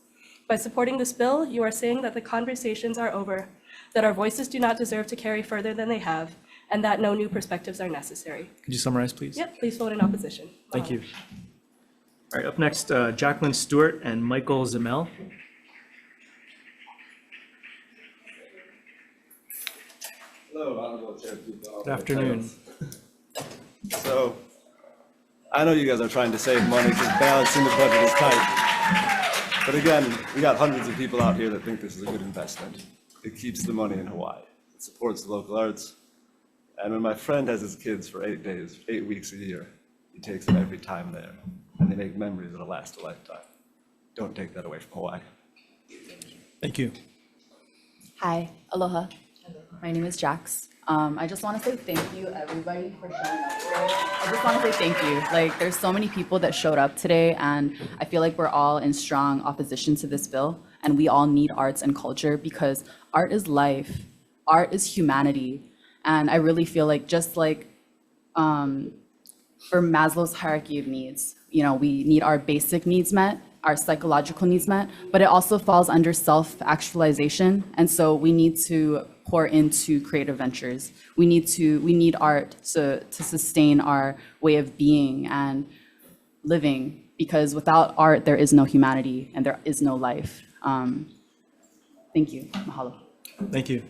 By supporting this bill, you are saying that the conversations are over, that our voices do not deserve to carry further than they have, and that no new perspectives are necessary. Could you summarize, please? Yep, please vote in opposition. Thank you. All right, up next, Jacqueline Stewart and Michael Zemel. Hello, Honorable Chair. Good afternoon. So I know you guys are trying to save money because balancing the budget is tight. But again, we got hundreds of people out here that think this is a good investment. It keeps the money in Hawaii. It supports the local arts. And when my friend has his kids for 8 days, 8 weeks a year, he takes them every time there. And they make memories that'll last a lifetime. Don't take that away from Hawaii. Thank you. Hi, aloha. My name is Jax. I just want to say thank you, everybody, for showing up today. I just want to say thank you. Like, there's so many people that showed up today, and I feel like we're all in strong opposition to this bill, and we all need arts and culture because art is life. Art is humanity. And I really feel like just like for Maslow's hierarchy of needs, you know, we need our basic needs met, our psychological needs met, but it also falls under self-actualization. And so we need to pour into creative ventures. We need art to sustain our way of being and living, because without art, there is no humanity and there is no life. Thank you. Mahalo. Thank you.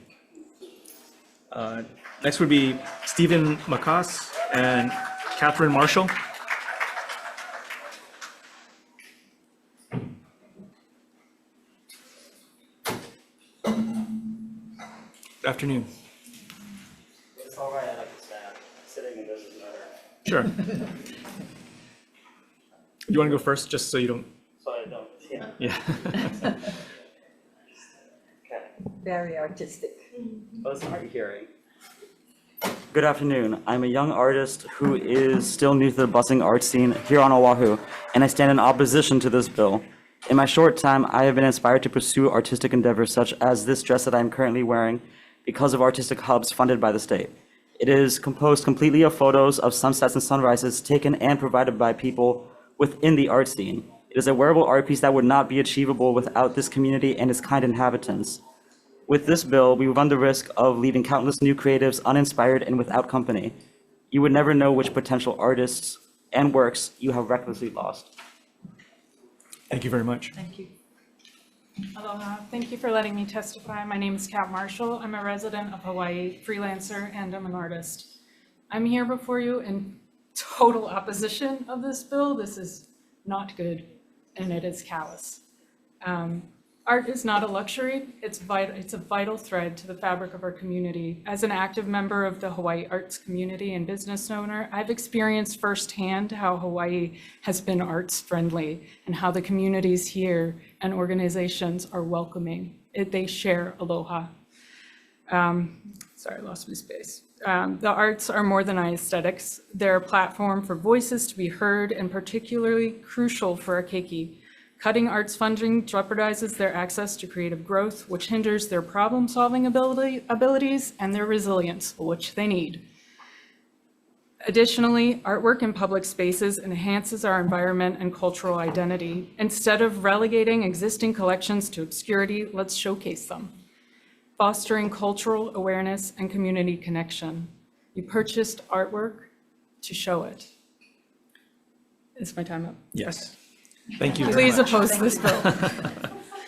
Next would be Stephen Makas and Catherine Marshall. Good afternoon. It's all right, I like to stand. Sitting in this is better. Sure. You want to go first, just so you don't? So I don't, yeah. Yeah. Okay. Very artistic. Well, it's an art hearing. Good afternoon. I'm a young artist who is still new to the busing art scene here on Oahu, and I stand in opposition to this bill. In my short time, I have been inspired to pursue artistic endeavors such as this dress that I'm currently wearing because of artistic hubs funded by the state. It is composed completely of photos of sunsets and sunrises taken and provided by people within the art scene. It is a wearable art piece that would not be achievable without this community and its kind inhabitants. With this bill, we run the risk of leaving countless new creatives uninspired and without company. You would never know which potential artists and works you have recklessly lost. Thank you very much. Thank you. Aloha. Thank you for letting me testify. My name is Kat Marshall. I'm a resident of Hawaii, freelancer, and I'm an artist. I'm here before you in total opposition of this bill. This is not good, and it is callous. Art is not a luxury. It's a vital thread to the fabric of our community. As an active member of the Hawaii arts community and business owner, I've experienced firsthand how Hawaii has been arts friendly and how the communities here and organizations are welcoming. They share aloha. Sorry, I lost my space. The arts are more than aesthetics. They're a platform for voices to be heard and particularly crucial for our keiki. Cutting arts funding jeopardizes their access to creative growth, which hinders their problem-solving abilities and their resilience, which they need. Additionally, artwork in public spaces enhances our environment and cultural identity. Instead of relegating existing collections to obscurity, let's showcase them. Fostering cultural awareness and community connection. You purchased artwork to show it. Is my time up? Yes. Thank you very Please much. oppose this bill.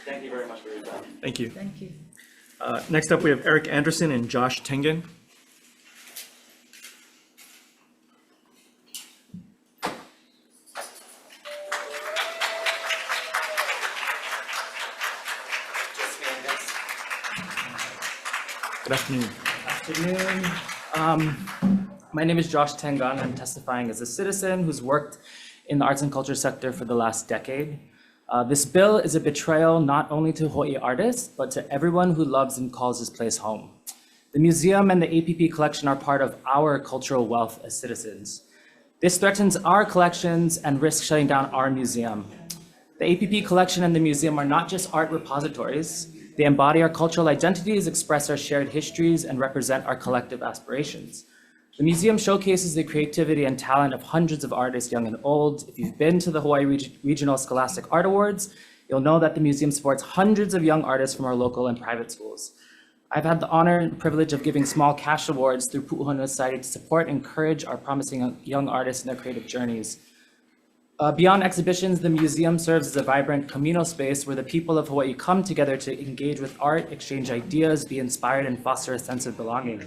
Thank you very much for your time. Thank you. Thank you. Next up, we have Eric Anderson and Josh Tengen. Good afternoon. Afternoon. My name is Josh Tengan. I'm testifying as a citizen who's worked in the arts and culture sector for the last decade. This bill is a betrayal not only to Hawaii artists, but to everyone who loves and calls this place home. The museum and the APP collection are part of our cultural wealth as citizens. This threatens our collections and risks shutting down our museum. The APP collection and the museum are not just art repositories. They embody our cultural identities, express our shared histories, and represent our collective aspirations. The museum showcases the creativity and talent of hundreds of artists, young and old. If you've been to the Hawaii Regional Scholastic Art Awards, you'll know that the museum supports hundreds of young artists from our local and private schools. I've had the honor and privilege of giving small cash awards through Pu'uhonua Society to support and encourage our promising young artists in their creative journeys. Beyond exhibitions, the museum serves as a vibrant communal space where the people of Hawaii come together to engage with art, exchange ideas, be inspired, and foster a sense of belonging.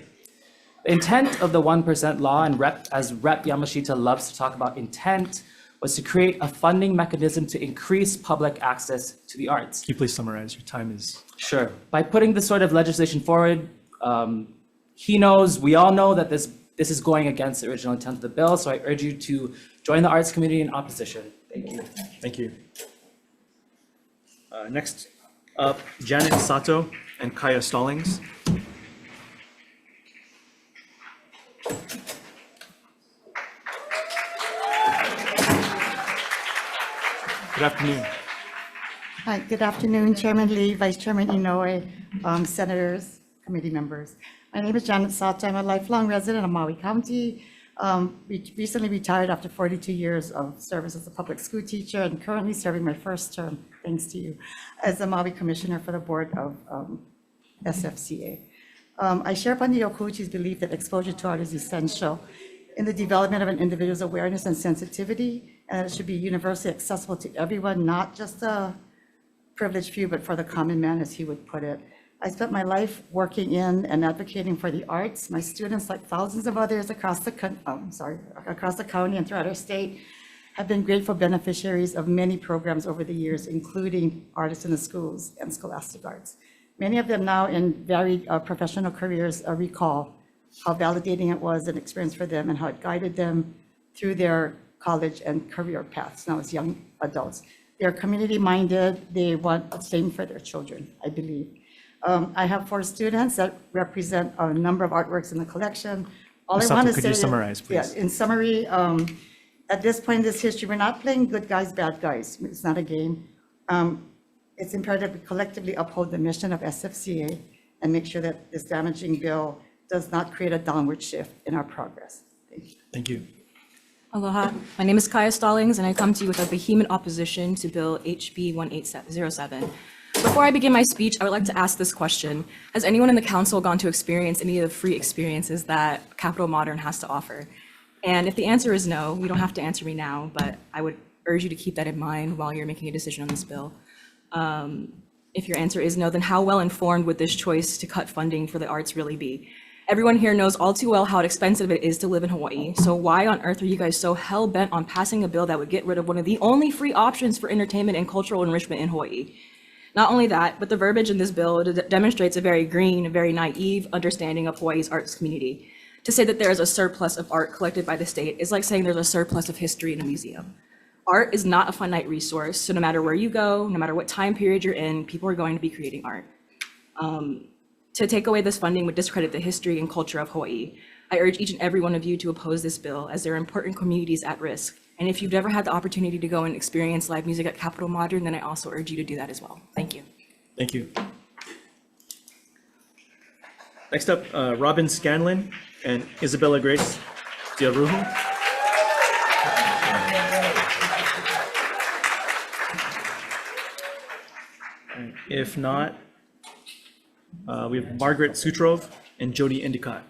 The intent of the 1% law, and as Rep. Yamashita loves to talk about intent, was to create a funding mechanism to increase public access to the arts. Can you please summarize? Your time is. Sure. By putting this sort of legislation forward, we all know that this is going against the original intent of the bill, so I urge you to join the arts community in opposition. Thank you. Thank you. Next up, Janet Sato and Kaya Stallings. Good afternoon. Hi, good afternoon, Chairman Lee, Vice Chairman Inoue, senators, committee members. My name is Janet Sato. I'm a lifelong resident of Maui County. Recently retired after 42 years of service as a public school teacher and currently serving my first term, thanks to you, as a Maui Commissioner for the Board of SFCA. I share Pandi Okuchi's belief that exposure to art is essential in the development of an individual's awareness and sensitivity, and it should be universally accessible to everyone, not just a privileged few, but for the common man, as he would put it. I spent my life working in and advocating for the arts. My students, like thousands of others across the county and throughout our state, have been grateful beneficiaries of many programs over the years, including Artists in the Schools and Scholastic Arts. Many of them now in varied professional careers recall how validating it was an experience for them and how it guided them through their college and career paths now as young adults. They're community-minded. They want the same for their children, I believe. I have 4 students that represent a number of artworks in the collection. All I want to say, could you summarize, please? Yeah, in summary, at this point in this history, we're not playing good guys, bad guys. It's not a game. It's imperative we collectively uphold the mission of SFCA and make sure that this damaging bill does not create a downward shift in our progress. Thank you. Thank you. Aloha, my name is Kaya Stallings, and I come to you with a vehement opposition to Bill HB 1807. Before I begin my speech, I would like to ask this question. Has anyone in the council gone to experience any of the free experiences that Capital Modern has to offer? And if the answer is no, you don't have to answer me now, but I would urge you to keep that in mind while you're making a decision on this bill. If your answer is no, then how well informed would this choice to cut funding for the arts really be? Everyone here knows all too well how expensive it is to live in Hawaii. So why on earth are you guys so hell-bent on passing a bill that would get rid of one of the only free options for entertainment and cultural enrichment in Hawaii? Not only that, but the verbiage in this bill demonstrates a very green, very naive understanding of Hawaii's arts community. To say that there is a surplus of art collected by the state is like saying there's a surplus of history in a museum. Art is not a finite resource, so no matter where you go, no matter what time period you're in, people are going to be creating art. To take away this funding would discredit the history and culture of Hawaii. I urge each and every one of you to oppose this bill, as there are important communities at risk. And if you've never had the opportunity to go and experience live music at Capital Modern, then I also urge you to do that as well. Thank you. Thank you. Next up, Robin Scanlon and Isabella Grace Diaruhu. And if not, we have Margaret Sutrov and Jody Endicott.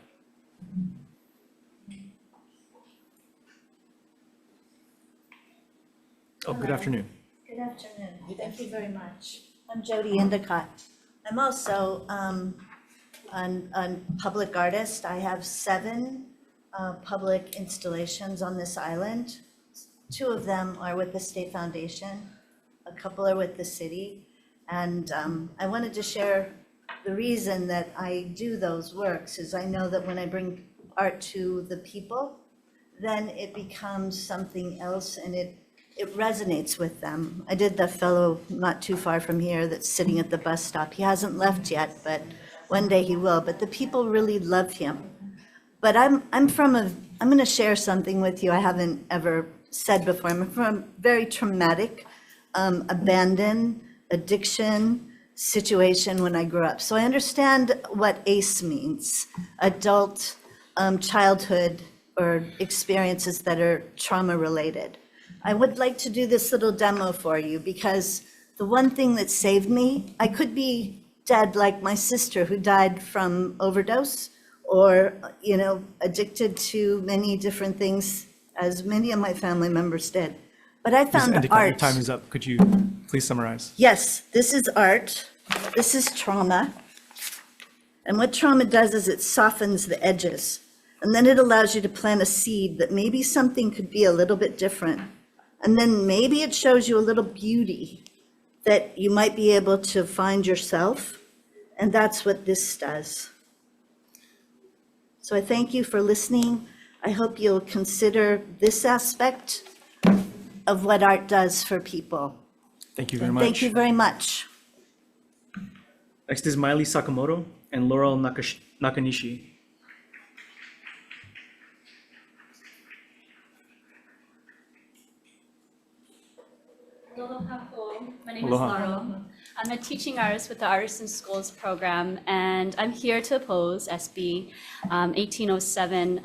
Oh, good afternoon. Good afternoon. Thank you very much. I'm Jody Endicott. I'm also a public artist. I have 7 public installations on this island. 2 of them are with the State Foundation. A couple are with the city. And I wanted to share the reason that I do those works is I know that when I bring art to the people, then it becomes something else and it resonates with them. I did the fellow not too far from here that's sitting at the bus stop. He hasn't left yet, but one day he will. But the people really love him. But I'm going to share something with you I haven't ever said before. I'm from a very traumatic, abandoned, addiction situation when I grew up. So I understand what ACE means, adult childhood or experiences that are trauma related. I would like to do this little demo for you because the one thing that saved me, I could be dead like my sister who died from overdose or, addicted to many different things as many of my family members did. But I found art. Your time is up. Could you please summarize? Yes, this is art. This is trauma. And what trauma does is it softens the edges. And then it allows you to plant a seed that maybe something could be a little bit different. And then maybe it shows you a little beauty that you might be able to find yourself. And that's what this does. So I thank you for listening. I hope you'll consider this aspect of what art does for people. Thank you very And much. thank you very much. Next is Miley Sakamoto and Laurel Nakanishi. My name Aloha. is Laurel. I'm a teaching artist with the Artists in Schools program, and I'm here to oppose SB 1807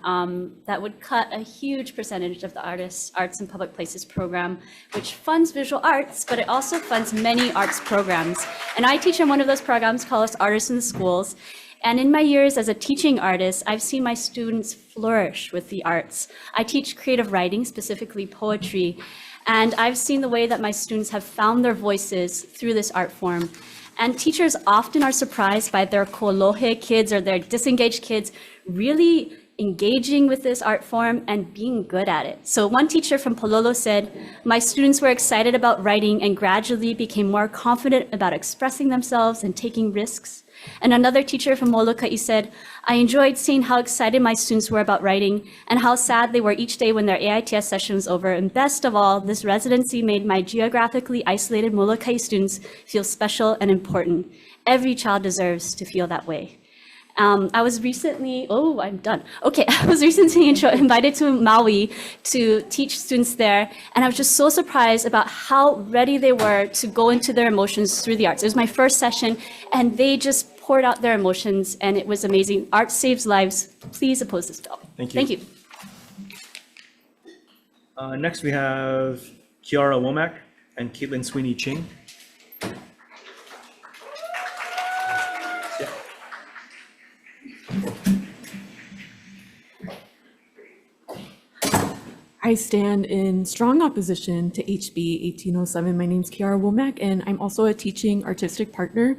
that would cut a huge percentage of the Arts in Public Places program, which funds visual arts, but it also funds many arts programs. And I teach in one of those programs called Artists in Schools. And in my years as a teaching artist, I've seen my students flourish with the arts. I teach creative writing, specifically poetry, and I've seen the way that my students have found their voices through this art form. And teachers often are surprised by their kolohe kids or their disengaged kids really engaging with this art form and being good at it. So one teacher from Pololo said, "My students were excited about writing and gradually became more confident about expressing themselves and taking risks." And another teacher from Molokai said, "I enjoyed seeing how excited my students were about writing and how sad they were each day when their AITS session was over. And best of all, this residency made my geographically isolated Molokai students feel special and important. Every child deserves to feel that way." I was recently, I'm done. Okay, I was recently invited to Maui to teach students there, and I was just so surprised about how ready they were to go into their emotions through the arts. It was my first session, and they just poured out their emotions, and it was amazing. Art saves lives. Please oppose this bill. Thank you. Thank you. Next, we have Kiara Womack and Caitlin Sweeney Ching. I stand in strong opposition to HB 1807. My name's Kiara Womack, and I'm also a teaching artistic partner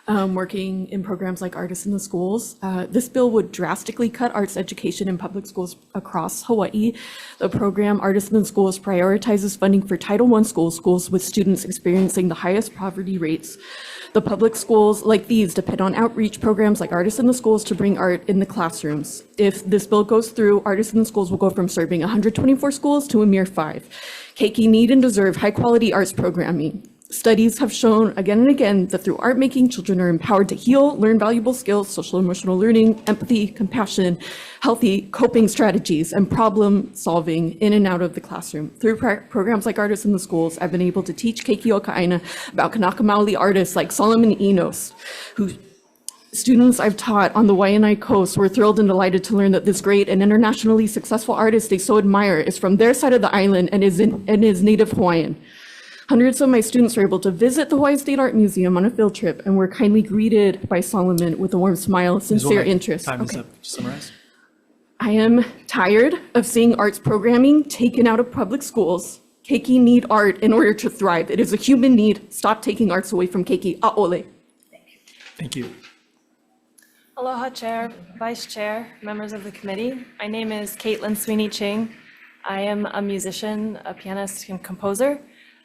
working in programs like Artists in the Schools. This bill would drastically cut arts education in public schools across Hawaii. The program Artists in the Schools prioritizes funding for Title I schools with students experiencing the highest poverty rates. The public schools like these depend on outreach programs like Artists in the Schools to bring art in the classrooms. If this bill goes through, Artists in the Schools will go from serving 124 schools to a mere 5. Keiki need and deserve high-quality arts programming. Studies have shown again and again that through art making, children are empowered to heal, learn valuable skills, social emotional learning, empathy, compassion, healthy coping strategies, and problem solving in and out of the classroom. Through programs like Artists in the Schools, I've been able to teach Keiki o Ka'aina about Kanaka Maoli artists like Solomon Enos, who students I've taught on the Waianae Coast were thrilled and delighted to learn that this great and internationally successful artist they so admire is from their side of the island and is native Hawaiian. Hundreds of my students were able to visit the Hawaii State Art Museum on a field trip and were kindly greeted by Solomon with a warm smile, sincere interest. Time is Okay. up. Summarize. I am tired of seeing arts programming taken out of public schools. Keiki need art in order to thrive. It is a human need. Stop taking arts away from Keiki. A'ole. Thank you. Aloha Chair, Vice Chair, members of the committee. My name is Caitlin Sweeney Ching. I am a musician, a pianist, and composer.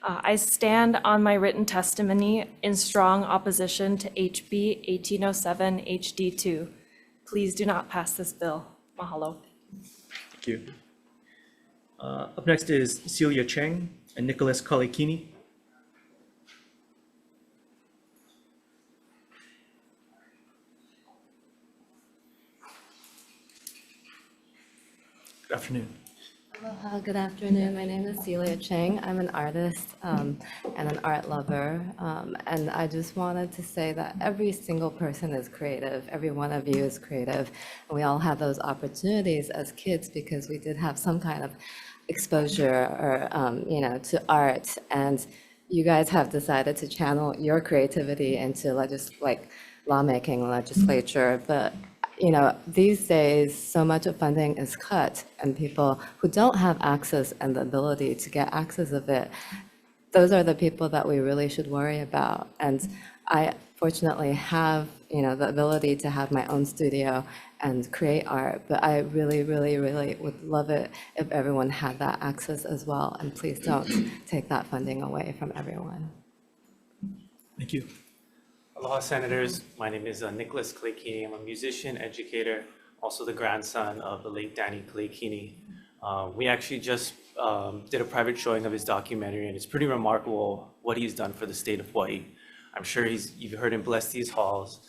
I stand on my written testimony in strong opposition to HB 1807 HD2. Please do not pass this bill. Mahalo. Thank you. Up next is Celia Cheng and Nicholas Kalekini. Good afternoon. Aloha, good afternoon. My name is Celia Cheng. I'm an artist and an art lover. And I just wanted to say that every single person is creative. Every one of you is creative. And we all have those opportunities as kids because we did have some kind of exposure or, to art. And you guys have decided to channel your creativity into lawmaking, legislature. But these days, so much of funding is cut, and people who don't have access and the ability to get access of it, those are the people that we really should worry about. And I fortunately have, the ability to have my own studio and create art, but I really, really, really would love it if everyone had that access as well. And please don't take that funding away from everyone. Thank you. Aloha, Senators. My name is Nicholas Kalekini. I'm a musician, educator, also the grandson of the late Danny Kalekini. We actually just did a private showing of his documentary, and it's pretty remarkable what he's done for the state of Hawaii. I'm sure you've heard him bless these halls.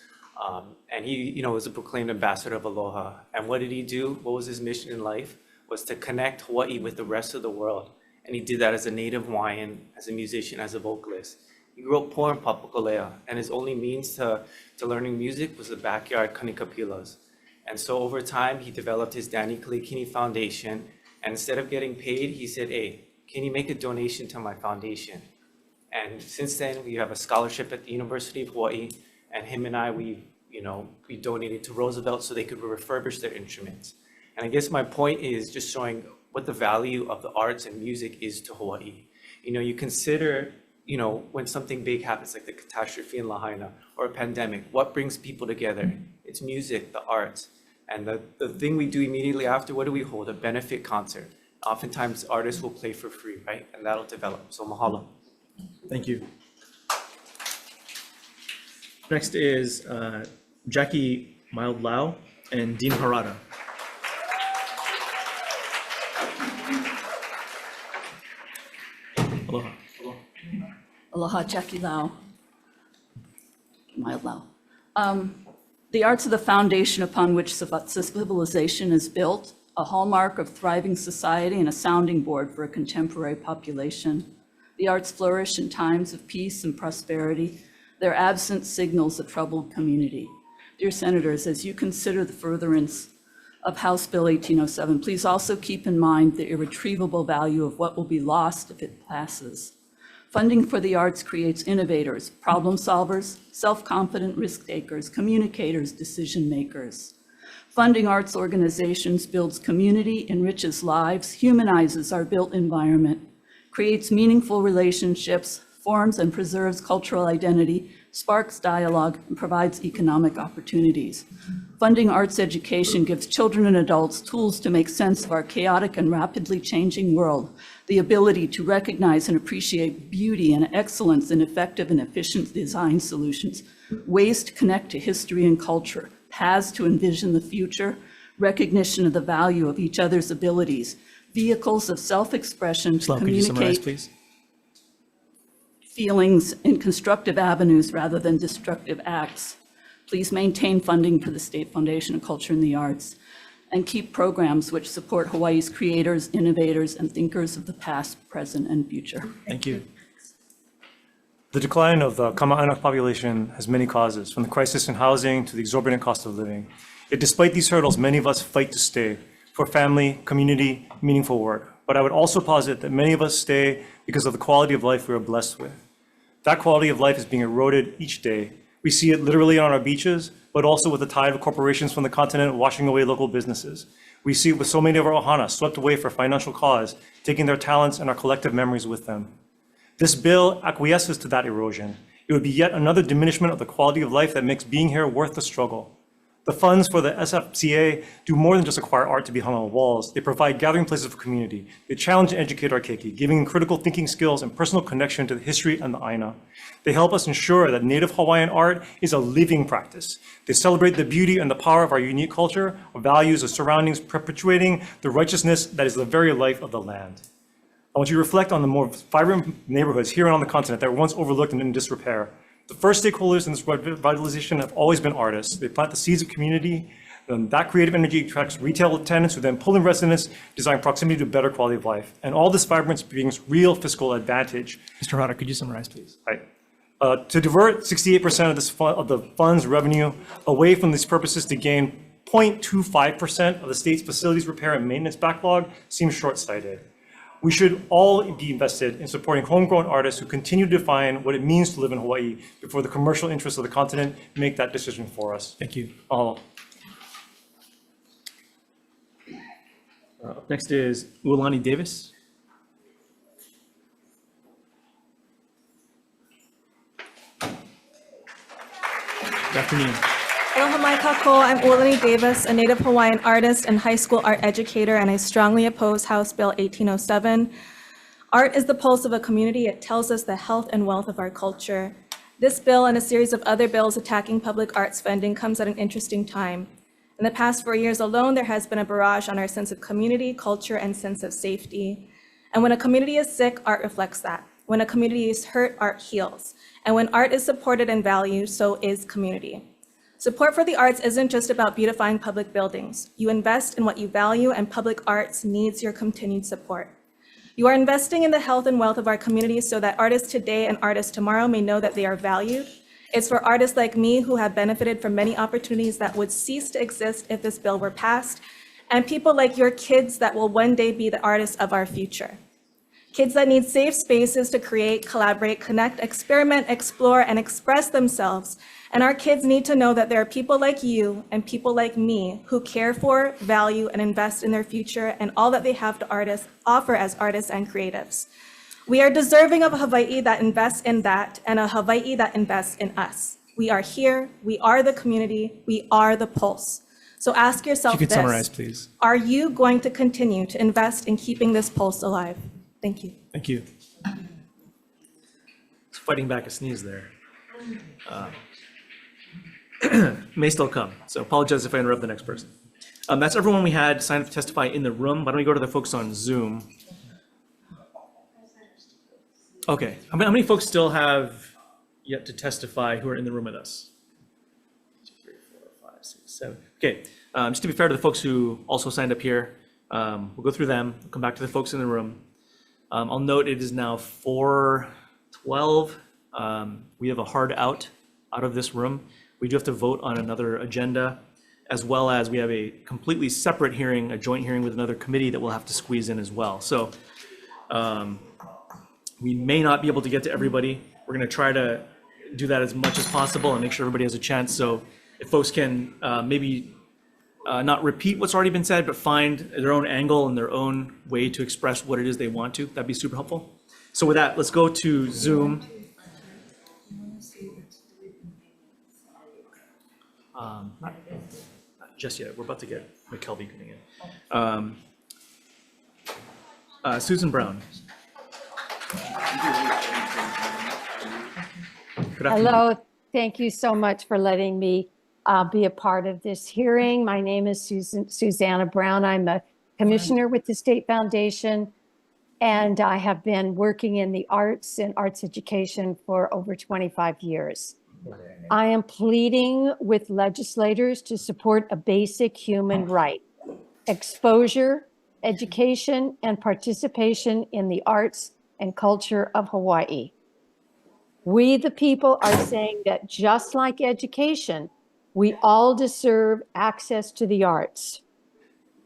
And he, was a proclaimed ambassador of Aloha. And what did he do? What was his mission in life? Was to connect Hawaii with the rest of the world. And he did that as a native Hawaiian, as a musician, as a vocalist. He grew up poor in Papakolea, and his only means to learning music was the backyard kanikapilas. And so over time, he developed his Danny Kalekini Foundation. And instead of getting paid, he said, hey, can you make a donation to my foundation? And since then, we have a scholarship at the University of Hawaii. And him and I, we donated to Roosevelt so they could refurbish their instruments. And I guess my point is just showing what the value of the arts and music is to Hawaii. You consider, when something big happens, like the catastrophe in Lahaina or a pandemic, what brings people together? It's music, the arts. And the thing we do immediately after, what do we hold? A benefit concert. Oftentimes, artists will play for free, right? And that'll develop. So mahalo. Thank you. Next is Jackie Mild Lau and Dean Harada. Aloha. Aloha, Jackie Lau. Mild Lau. The arts are the foundation upon which civilization is built, a hallmark of thriving society and a sounding board for a contemporary population. The arts flourish in times of peace and prosperity. Their absence signals a troubled community. Dear Senators, as you consider the furtherance of House Bill 1807, please also keep in mind the irretrievable value of what will be lost if it passes. Funding for the arts creates innovators, problem solvers, self-confident risk takers, communicators, decision makers. Funding arts organizations builds community, enriches lives, humanizes our built environment, creates meaningful relationships, forms and preserves cultural identity, sparks dialogue, and provides economic opportunities. Funding arts education gives children and adults tools to make sense of our chaotic and rapidly changing world, the ability to recognize and appreciate beauty and excellence in effective and efficient design solutions, ways to connect to history and culture, paths to envision the future, recognition of the value of each other's abilities, vehicles of self-expression to Could you summarize, communicate please? feelings in constructive avenues rather than destructive acts. Please maintain funding for the State Foundation of Culture and the Arts and keep programs which support Hawaii's creators, innovators, and thinkers of the past, present, and future. Thank you. The decline of the Kama'aina population has many causes, from the crisis in housing to the exorbitant cost of living. Yet despite these hurdles, many of us fight to stay for family, community, meaningful work. But I would also posit that many of us stay because of the quality of life we are blessed with. That quality of life is being eroded each day. We see it literally on our beaches, but also with the tide of corporations from the continent washing away local businesses. We see it with so many of our ohana swept away for financial cause, taking their talents and our collective memories with them. This bill acquiesces to that erosion. It would be yet another diminishment of the quality of life that makes being here worth the struggle. The funds for the SFCA do more than just acquire art to be hung on walls. They provide gathering places for community. They challenge and educate our keiki, giving critical thinking skills and personal connection to the history and the aina. They help us ensure that Native Hawaiian art is a living practice. They celebrate the beauty and the power of our unique culture, our values, our surroundings, perpetuating the righteousness that is the very life of the land. I want you to reflect on the more vibrant neighborhoods here and on the continent that were once overlooked and in disrepair. The first stakeholders in this revitalization have always been artists. They plant the seeds of community, and that creative energy attracts retail tenants who then pull in residents, design proximity to better quality of life. And all this vibrance brings real fiscal advantage. Mr. Harada, could you summarize, please? Right. To divert 68% of the fund's revenue away from these purposes to gain 0.25% of the state's facilities repair and maintenance backlog seems short-sighted. We should all be invested in supporting homegrown artists who continue to define what it means to live in Hawaii before the commercial interests of the continent make that decision for us. Thank you. Mahalo. Up next is Uolani Davis. Good afternoon. Aloha mai kākou. I'm Ulani Davis, a Native Hawaiian artist and high school art educator, and I strongly oppose House Bill 1807. Art is the pulse of a community. It tells us the health and wealth of our culture. This bill and a series of other bills attacking public arts funding comes at an interesting time. In the past 4 years alone, there has been a barrage on our sense of community, culture, and sense of safety. And when a community is sick, art reflects that. When a community is hurt, art heals. And when art is supported and valued, so is community. Support for the arts isn't just about beautifying public buildings. You invest in what you value, and public arts needs your continued support. You are investing in the health and wealth of our community so that artists today and artists tomorrow may know that they are valued. It's for artists like me who have benefited from many opportunities that would cease to exist if this bill were passed, and people like your kids that will one day be the artists of our future. Kids that need safe spaces to create, collaborate, connect, experiment, explore, and express themselves. And our kids need to know that there are people like you and people like me who care for, value, and invest in their future and all that they have to offer as artists and creatives. We are deserving of a Hawaii that invests in that and a Hawaii that invests in us. We are here, we are the community, we are the pulse. So ask yourself If you could this. summarize, please. Are you going to continue to invest in keeping this pulse alive? Thank you. Thank you. It's fighting back a sneeze there. May still come, so apologize if I interrupt the next person. That's everyone we had signed up to testify in the room. Why don't we go to the folks on Zoom? Okay, how many folks still have yet to testify who are in the room with us? 2, 3, 4, 5, 6, 7. Okay, just to be fair to the folks who also signed up here, we'll go through them, we'll come back to the folks in the room. I'll note it is now 4:12. We have a hard out of this room. We do have to vote on another agenda, as well as we have a completely separate hearing, a joint hearing with another committee that we'll have to squeeze in as well. So we may not be able to get to everybody. We're going to try to do that as much as possible and make sure everybody has a chance. So if folks can maybe not repeat what's already been said, but find their own angle and their own way to express what it is they want to, that'd be super helpful. So with that, let's go to Zoom. Not just yet. We're about to get McKelvey coming in. Susan Brown. Good afternoon. Hello, thank you so much for letting me be a part of this hearing. My name is Susanna Brown. I'm a commissioner with the State Foundation, and I have been working in the arts and arts education for over 25 years. I am pleading with legislators to support a basic human right: exposure, education, and participation in the arts and culture of Hawaii. We, the people, are saying that just like education, we all deserve access to the arts.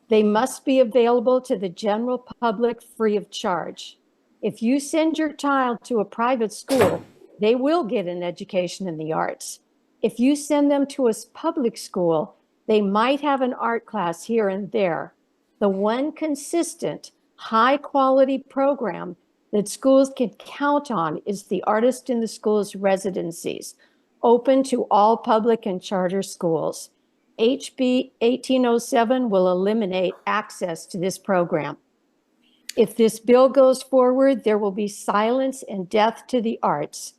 They must be available to the general public free of charge. If you send your child to a private school, they will get an education in the arts. If you send them to a public school, they might have an art class here and there. The one consistent, high-quality program that schools can count on is the Artist in the Schools residencies, open to all public and charter schools. HB 1807 will eliminate access to this program. If this bill goes forward, there will be silence and death to the arts.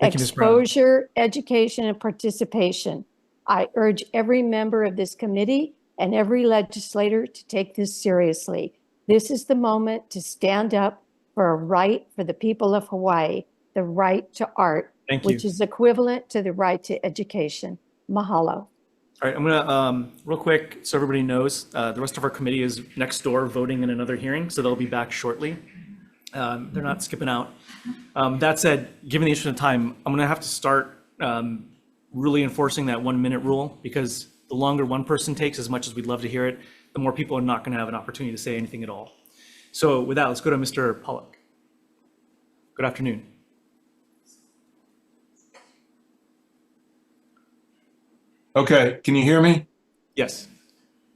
Thank you, Ms. Brown. Exposure, education, and participation. I urge every member of this committee and every legislator to take this seriously. This is the moment to stand up for a right for the people of Hawaii, the right to art, Thank you. which is equivalent to the right to education. Mahalo. All right, I'm gonna, real quick, so everybody knows, the rest of our committee is next door voting in another hearing, so they'll be back shortly. They're not skipping out. That said, given the issue of time, I'm gonna have to start really enforcing that 1-minute rule, because the longer one person takes, as much as we'd love to hear it, the more people are not gonna have an opportunity to say anything at all. So with that, let's go to Mr. Pollock. Good afternoon. Okay, can you hear me? Yes.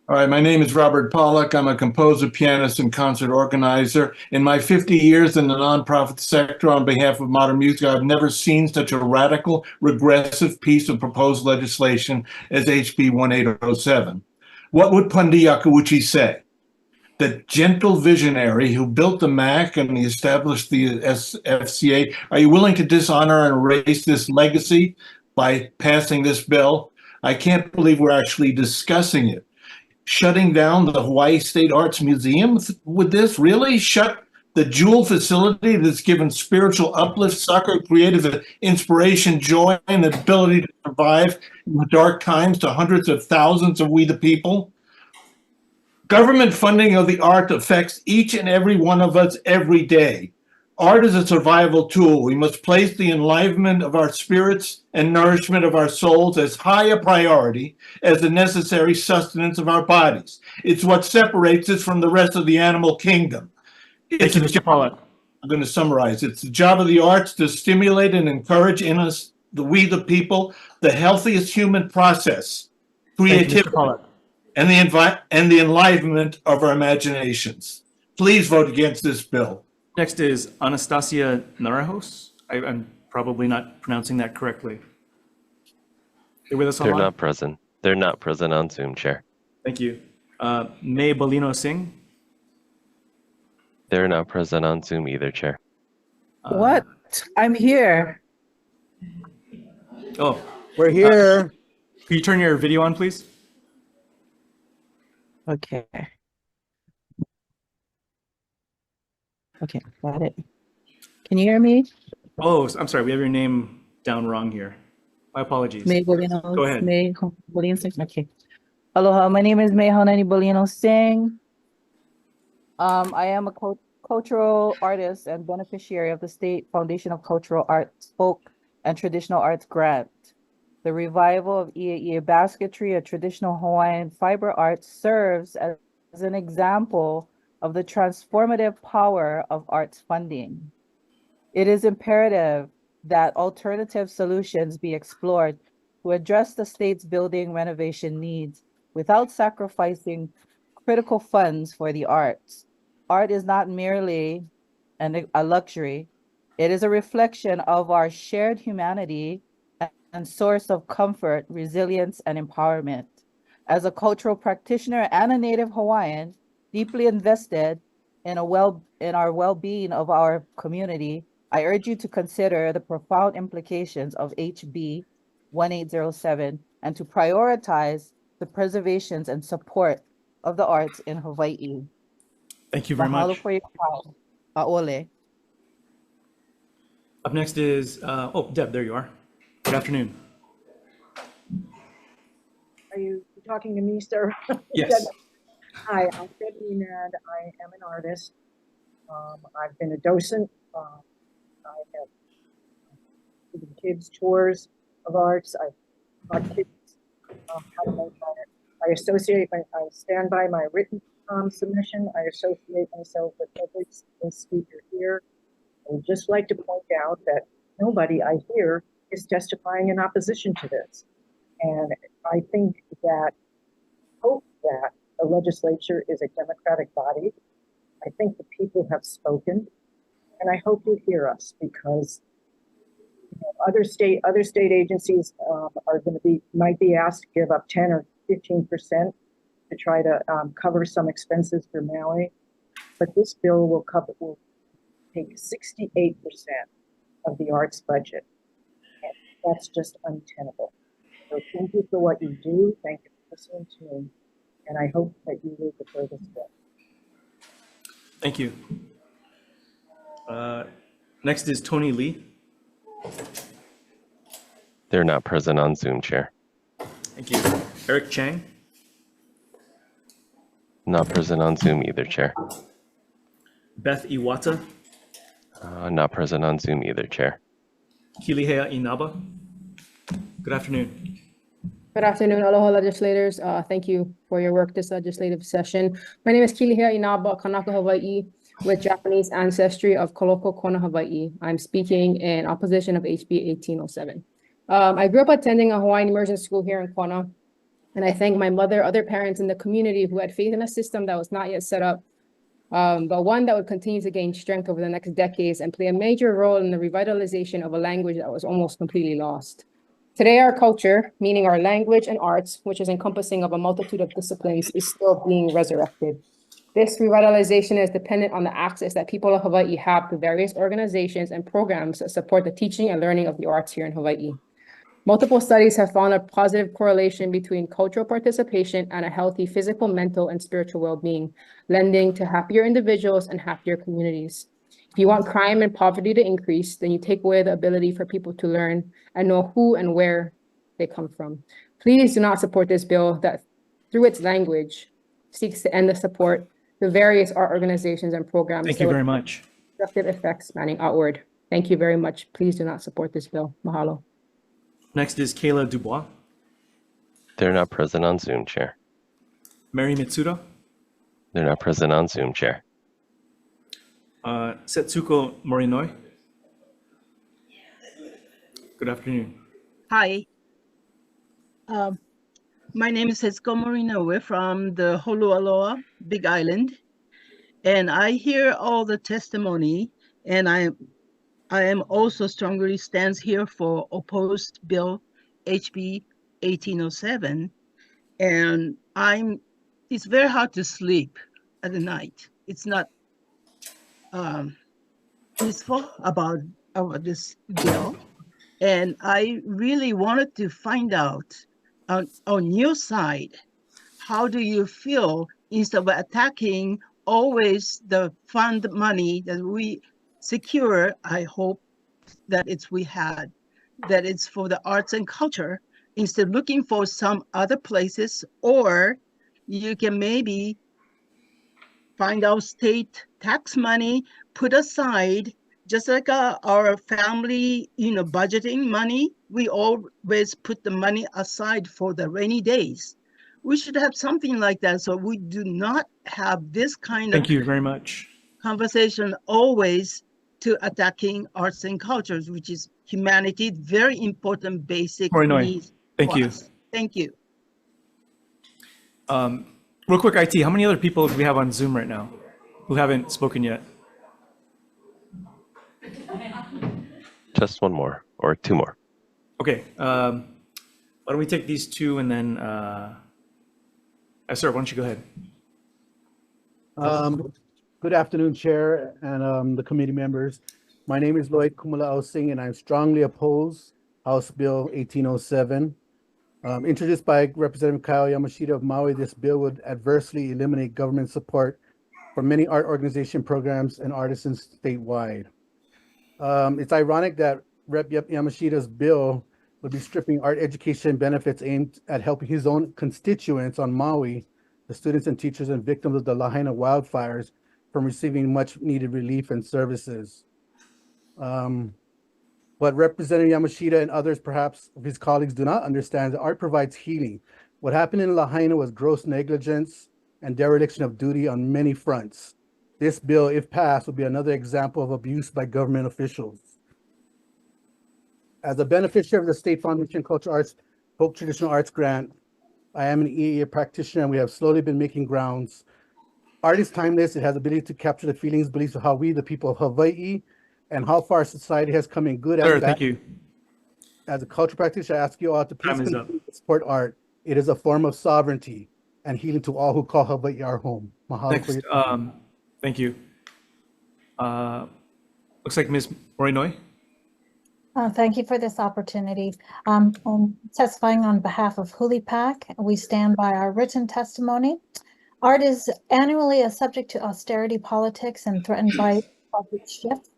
All right, my name is Robert Pollack. I'm a composer, pianist, and concert organizer. In my 50 years in the nonprofit sector on behalf of modern music, I've never seen such a radical, regressive piece of proposed legislation as HB 1807. What would Pundy Yakauchi say? The gentle visionary who built the MAC and established the FCA, are you willing to dishonor and erase this legacy by passing this bill? I can't believe we're actually discussing it. Shutting down the Hawaii State Arts Museum with this? Really? Shut the Jewel facility that's given spiritual uplift, soccer, creative inspiration, joy, and the ability to survive in the dark times to hundreds of thousands of we the people? Government funding of the art affects each and every one of us every day. Art is a survival tool. We must place the enlivenment of our spirits and nourishment of our souls as high a priority as the necessary sustenance of our bodies. It's what separates us from the rest of the animal kingdom. Thank you, Mr. Pollack. I'm going to summarize. It's the job of the arts to stimulate and encourage in us, we the people, the healthiest human process, creativity, and the enlivenment of our imaginations. Please vote against this bill. Next is Anastasia Narajos. I'm probably not pronouncing that correctly. They're with us They're online? not present. They're not present on Zoom, Chair. Thank you. May Bolino Singh. They're not present on Zoom either, Chair. What? I'm here. Oh. We're here. Can you turn your video on, please? Okay. Okay, got it. Can you hear me? Oh, I'm sorry. We have your name down wrong here. My apologies. May Bolino. Go ahead. May Bolino Singh. Okay. Aloha. My name is May Honani Bolino Singh. I am a cultural artist and beneficiary of the State Foundation of Cultural Arts, Folk and Traditional Arts Grant. The revival of Ia basketry, a traditional Hawaiian fiber art, serves as an example of the transformative power of arts funding. It is imperative that alternative solutions be explored to address the state's building renovation needs without sacrificing critical funds for the arts. Art is not merely a luxury. It is a reflection of our shared humanity and source of comfort, resilience, and empowerment. As a cultural practitioner and a native Hawaiian, deeply invested in our well-being of our community, I urge you to consider the profound implications of HB 1807 and to prioritize the preservations and support of the arts in Hawaii. Thank you very Mahalo much. for your time. A'ole. Up next is, Deb, there you are. Good afternoon. Are you talking to me, sir? Yes. Hi, I'm Debbie and I am an artist. I've been a docent. I have given kids tours of arts. I've taught kids how to make art. I stand by my written submission. I associate myself with every speaker here. I would just like to point out that nobody I hear is testifying in opposition to this. And I think that, hope that the legislature is a democratic body. I think the people have spoken, and I hope you hear us because other state agencies might be asked to give up 10 or 15% to try to cover some expenses for Maui, but this bill will take 68% of the arts budget. And that's just untenable. So thank you for what you do. Thank you for listening to me. And I hope that you will defer this bill. Thank you. Next is Tony Lee. They're not present on Zoom, Chair. Thank you. Eric Chang. Not present on Zoom either, Chair. Beth Iwata. Not present on Zoom either, Chair. Kilihea Inaba. Good afternoon. Good afternoon, aloha legislators. Thank you for your work this legislative session. My name is Kilihea Inaba, Kanaka, Hawaii, with Japanese ancestry of Koloko, Kona, Hawaii. I'm speaking in opposition of HB 1807. I grew up attending a Hawaiian immersion school here in Kona. And I thank my mother, other parents in the community who had faith in a system that was not yet set up, but one that would continue to gain strength over the next decades and play a major role in the revitalization of a language that was almost completely lost. Today, our culture, meaning our language and arts, which is encompassing of a multitude of disciplines, is still being resurrected. This revitalization is dependent on the access that people of Hawaii have to various organizations and programs that support the teaching and learning of the arts here in Hawaii. Multiple studies have found a positive correlation between cultural participation and a healthy physical, mental, and spiritual well-being, lending to happier individuals and happier communities. If you want crime and poverty to increase, then you take away the ability for people to learn and know who and where they come from. Please do not support this bill that, through its language, seeks to end the support to various art organizations and programs. Thank you very much. Destructive effects spanning outward. Thank you very much. Please do not support this bill. Mahalo. Next is Kayla Dubois. They're not present on Zoom, Chair. Mary Mitsuda. They're not present on Zoom, Chair. Setsuko Morinoi. Good afternoon. Hi. My name is Setsuko Morinoe from the Holualoa, Big Island. And I hear all the testimony, and I am also strongly stands here for opposed bill HB 1807. And it's very hard to sleep at the night. It's not peaceful about this bill. And I really wanted to find out on your side, how do you feel instead of attacking always the fund money that we secure? I hope that it's for the arts and culture, instead of looking for some other places, or you can maybe find out state tax money, put aside, just like our family, budgeting money, we always put the money aside for the rainy days. We should have something like that, so we do not have this kind of Thank you very much. conversation always to attacking arts and cultures, which is humanity, very important basic Morinoi, needs. thank for you. us. Thank you. Real quick, IT, how many other people do we have on Zoom right now who haven't spoken yet? Just one more or two more. Okay, why don't we take these two and then, sir, why don't you go ahead? Good afternoon, Chair and the committee members. My name is Lloyd Kumulao Singh, and I strongly oppose House Bill 1807. Introduced by Representative Kyle Yamashita of Maui, this bill would adversely eliminate government support for many art organization programs and artisans statewide. It's ironic that Rep. Yamashita's bill would be stripping art education benefits aimed at helping his own constituents on Maui, the students and teachers and victims of the Lahaina wildfires, from receiving much needed relief and services. What Representative Yamashita and others, perhaps of his colleagues, do not understand is that art provides healing. What happened in Lahaina was gross negligence and dereliction of duty on many fronts. This bill, if passed, would be another example of abuse by government officials. As a beneficiary of the State Foundation Cultural Arts Folk Traditional Arts Grant, I am an EAA practitioner, and we have slowly been making grounds. Art is timeless. It has the ability to capture the feelings, beliefs of how we, the people of Hawaii, and how far society has come in good and Sir, bad. thank you. As a cultural practitioner, I ask you all to please Time is up. continue to support art. It is a form of sovereignty and healing to all who call Hawaii our home. Mahalo for Next, your thank you. Looks like Ms. Morinoi. Thank you for this opportunity. I'm testifying on behalf of Huli Pac. We stand by our written testimony. Art is annually a subject to austerity politics and threatened by budget shift.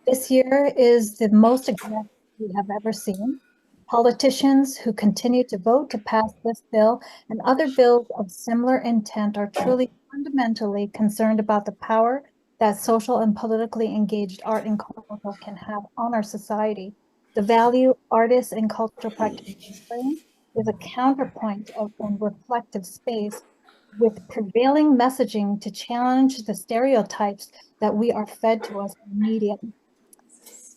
This year is the most aggressive we have ever seen. Politicians who continue to vote to pass this bill and other bills of similar intent are truly fundamentally concerned about the power that social and politically engaged art and culture can have on our society. The value artists and cultural practitioners bring is a counterpoint of a reflective space with prevailing messaging to challenge the stereotypes that we are fed to us in media.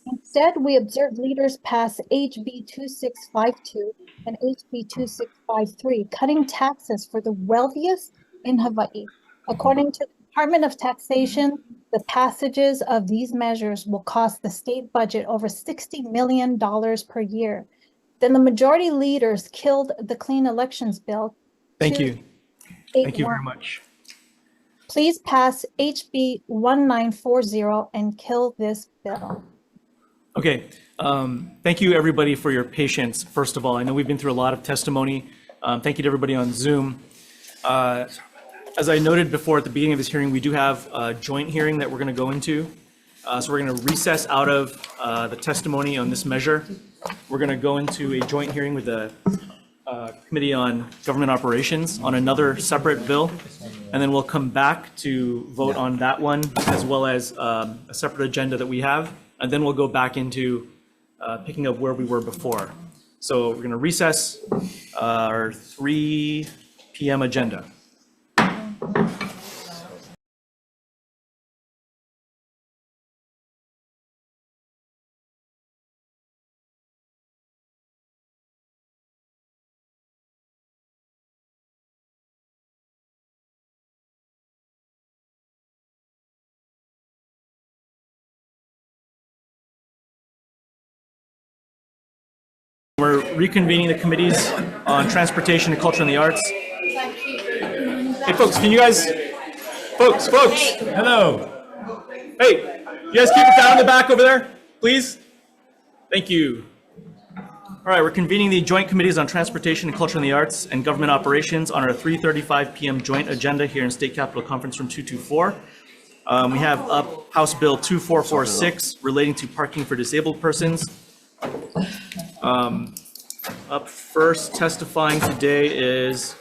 Instead, we observed leaders pass HB 2652 and HB 2653, cutting taxes for the wealthiest in Hawaii. According to the Department of Taxation, the passages of these measures will cost the state budget over $60 million per year. Then the majority leaders killed the Clean Elections Bill. Thank you. 281. Thank you very much. Please pass HB 1940 and kill this bill. Okay, thank you everybody for your patience. First of all, I know we've been through a lot of testimony. Thank you to everybody on Zoom. As I noted before at the beginning of this hearing, we do have a joint hearing that we're going to go into. So we're going to recess out of the testimony on this measure. We're going to go into a joint hearing with the Committee on Government Operations on another separate bill. And then we'll come back to vote on that one, as well as a separate agenda that we have. And then we'll go back into picking up where we were before. So we're going to recess our 3 p.m. agenda. We're reconvening the committees on transportation and culture and the arts. Hey, folks, can you guys, folks, hello. Hey, you guys keep it down in the back over there, please. Thank you. All right, we're convening the joint committees on transportation and culture and the arts and government operations on our 3:35 p.m. joint agenda here in State Capitol Conference Room 224. We have up House Bill 2446 relating to parking for disabled persons. Up first testifying today is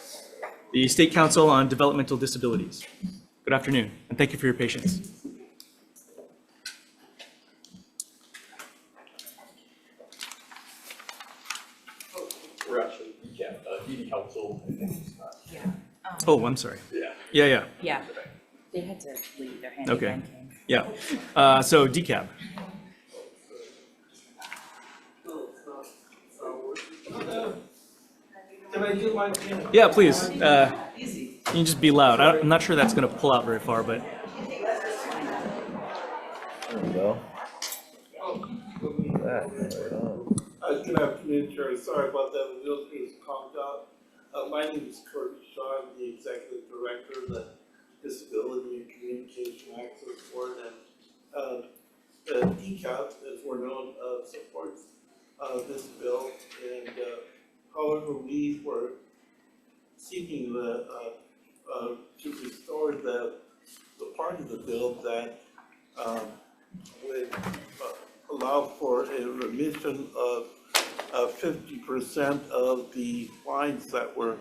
the State Council on Developmental Disabilities. Good afternoon, and thank you for your patience. We're actually, DD Council. Oh, I'm sorry. Yeah. Yeah. They had to leave their hand. Okay. Yeah. So DCAB. Can I do my? Yeah, please. You can just be loud. I'm not sure that's going to pull out very far, but. There we go. Good afternoon, Chair. Sorry about that. The wheelchair is conked out. My name is Kirby Shaw. I'm the Executive Director of the Disability and Communication Access Board, and DCAP, as we're known, supports this bill. And however, we were seeking to restore the part of the bill that would allow for a remission of 50% of the fines that were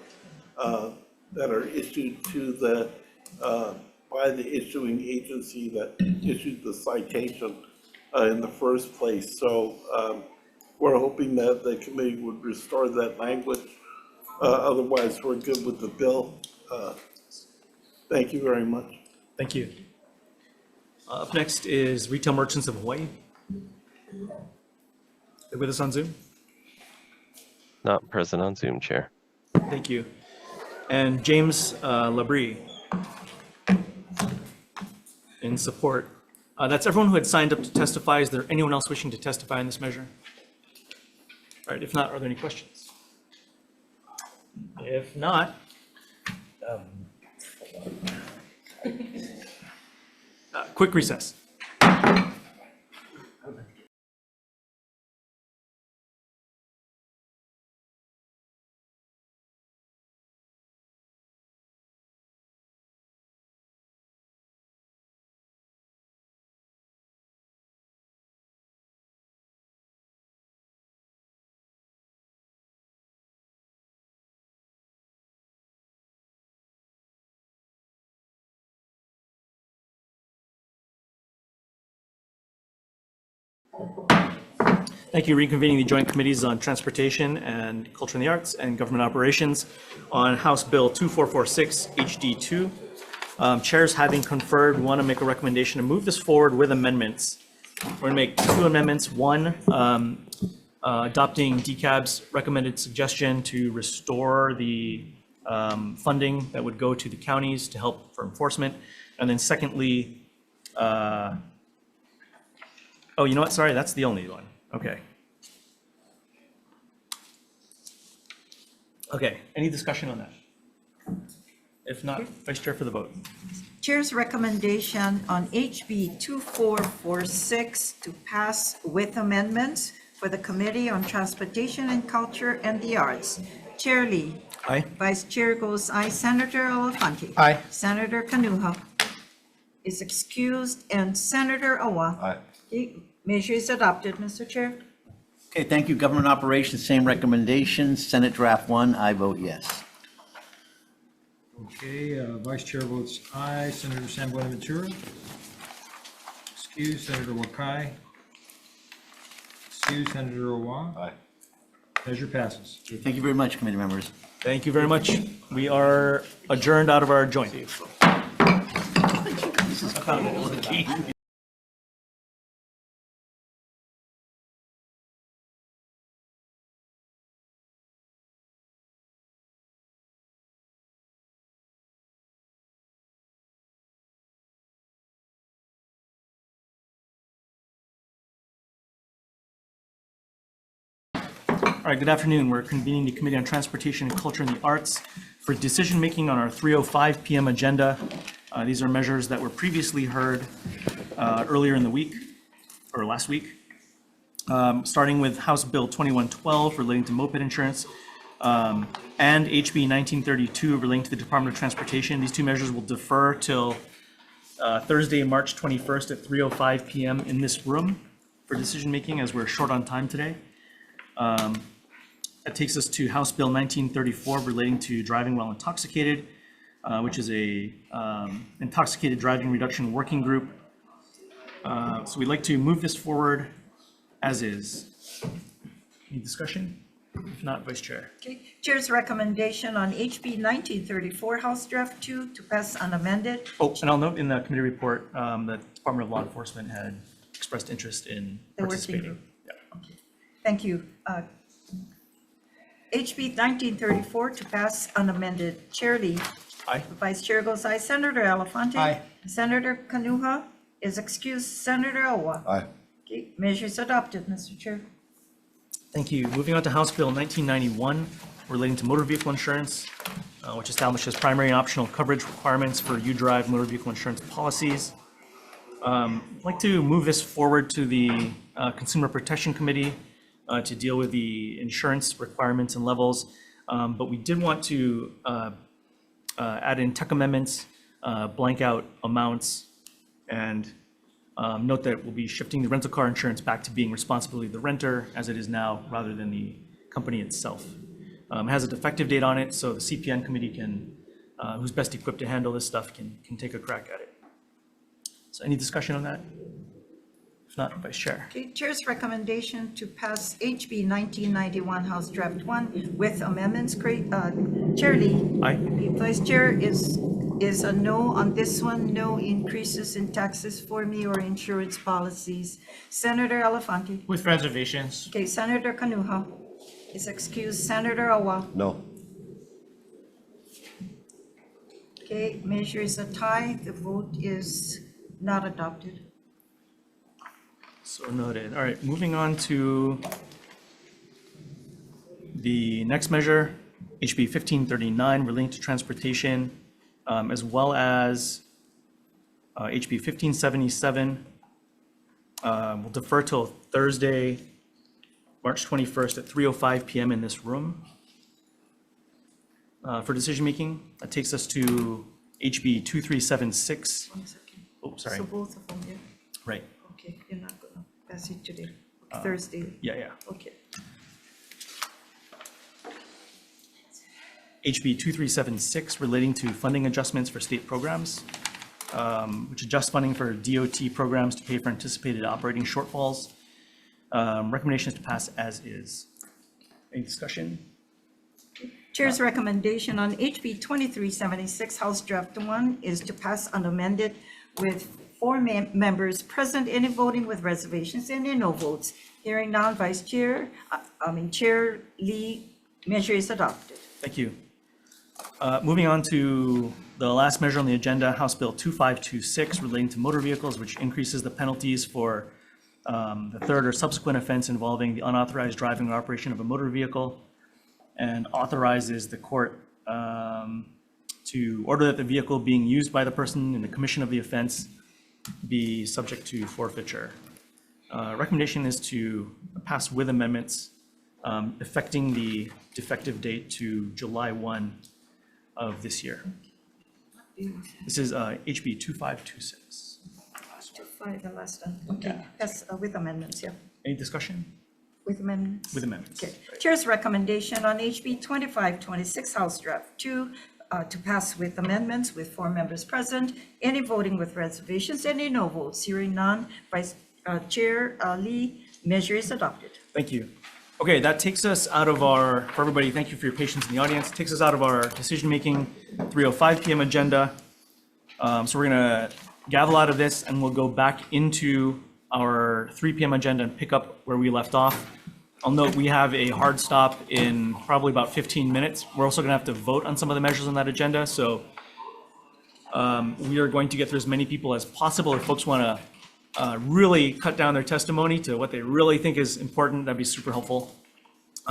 that are issued to the by the issuing agency that issued the citation in the first place. So we're hoping that the committee would restore that language. Otherwise, we're good with the bill. Thank you very much. Thank you. Up next is Retail Merchants of Hawaii. They're with us on Zoom. Not present on Zoom, Chair. Thank you. And James Labrie in support. That's everyone who had signed up to testify. Is there anyone else wishing to testify on this measure? All right, if not, are there any questions? If not, quick recess. Thank you. Reconvening the Joint Committees on Transportation and Culture and the Arts and Government Operations on House Bill 2446 HD2. Chairs having conferred, want to make a recommendation to move this forward with amendments We're going to make two amendments. One, adopting DCAB's recommended suggestion to restore the funding that would go to the counties to help for enforcement. And then secondly, oh, you know what? Sorry, that's the only one. Okay. Okay, any discussion on that? If not, Vice Chair for the vote. Chair's recommendation on HB 2446 to pass with amendments for the Committee on Transportation and Culture and the Arts. Chair Lee. Aye. Vice Chair goes aye. Senator Elafante. Aye. Senator Kanuha is excused, and Senator Awa. Aye. Okay, measure is adopted, Mr. Chair. Okay, thank you. Government Operations, same recommendation. Senate Draft 1, I vote yes. Okay, Vice Chair votes aye. Senator San Buenaventura. Excuse Senator Wakai. Excuse Senator Owa. Aye. Measure passes. Okay, thank you very much, committee members. Thank you very much. We are adjourned out of our joint. All right, good afternoon. We're convening the Committee on Transportation and Culture and the Arts for decision-making on our 3:05 p.m. agenda. These are measures that were previously heard earlier in the week, or last week, starting with House Bill 2112 relating to moped insurance, and HB 1932 relating to the Department of Transportation. These two measures will defer till Thursday, March 21st at 3:05 p.m. in this room for decision-making, as we're short on time today. That takes us to House Bill 1934 relating to driving while intoxicated, which is a intoxicated driving reduction working group. So we'd like to move this forward as is. Any discussion? If not, Vice Chair. Okay, Chair's recommendation on HB 1934, House Draft 2 to pass unamended. Oh, and I'll note in the committee report, the Department of Law Enforcement had expressed interest in The working participating. group. Thank you. HB 1934 to pass unamended. Chair Lee. Aye. Vice Chair goes aye. Senator Elafante. Aye. Senator Kanuha is excused. Senator Awa. Aye. Okay, measure is adopted, Mr. Chair. Thank you. Moving on to House Bill 1991 relating to motor vehicle insurance, which establishes primary and optional coverage requirements for U-Drive motor vehicle insurance policies. I'd like to move this forward to the Consumer Protection Committee to deal with the insurance requirements and levels. But we did want to add in tech amendments, blank out amounts, and note that we'll be shifting the rental car insurance back to being responsibility of the renter as it is now, rather than the company itself. It has a effective date on it, so the CPN committee can, who's best equipped to handle this stuff, can take a crack at it. So any discussion on that? If not, Vice Chair. Okay, Chair's recommendation to pass HB 1991, House Draft 1 with amendments. Chair Lee. Aye. Vice Chair is a no on this one. No increases in taxes for me or insurance policies. Senator Elafante. With reservations. Okay, Senator Kanuha is excused. Senator Awa. No. Okay, measure is a tie. The vote is not adopted. So noted. All right, moving on to the next measure, HB 1539 relating to transportation, as well as HB 1577. We'll defer till Thursday, March 21st at 3:05 p.m. in this room for decision making. That takes us to HB 2376. 1 second. Oh, sorry. So both of them, yeah? Right. Okay, you're not gonna pass it today. Thursday. Yeah. Okay. HB 2376 relating to funding adjustments for state programs, which adjusts funding for DOT programs to pay for anticipated operating shortfalls. Recommendations to pass as is. Any discussion? Chair's recommendation on HB 2376, House Draft 1, is to pass unamended with four members present, any voting with reservations, any no votes. Hearing none, Chair Lee, measure is adopted. Thank you. Moving on to the last measure on the agenda, House Bill 2526 relating to motor vehicles, which increases the penalties for the third or subsequent offense involving the unauthorized driving or operation of a motor vehicle, and authorizes the court to order that the vehicle being used by the person in the commission of the offense be subject to forfeiture. Recommendation is to pass with amendments affecting the defective date to July 1 of this year. This is HB 2526. Five and last one. Okay, that's with amendments, yeah. Any discussion? With amendments? With amendments. Okay. Chair's recommendation on HB 2526, House Draft 2, to pass with amendments with four members present, any voting with reservations, any no votes. Hearing none, Chair Lee, measure is adopted. Thank you. Okay, that takes us out of our, for everybody, thank you for your patience in the audience, takes us out of our decision-making 3:05 PM agenda. So we're gonna gavel out of this and we'll go back into our 3 PM agenda and pick up where we left off. I'll note we have a hard stop in probably about 15 minutes. We're also gonna have to vote on some of the measures on that agenda, so we are going to get through as many people as possible. If folks wanna really cut down their testimony to what they really think is important, that'd be super helpful.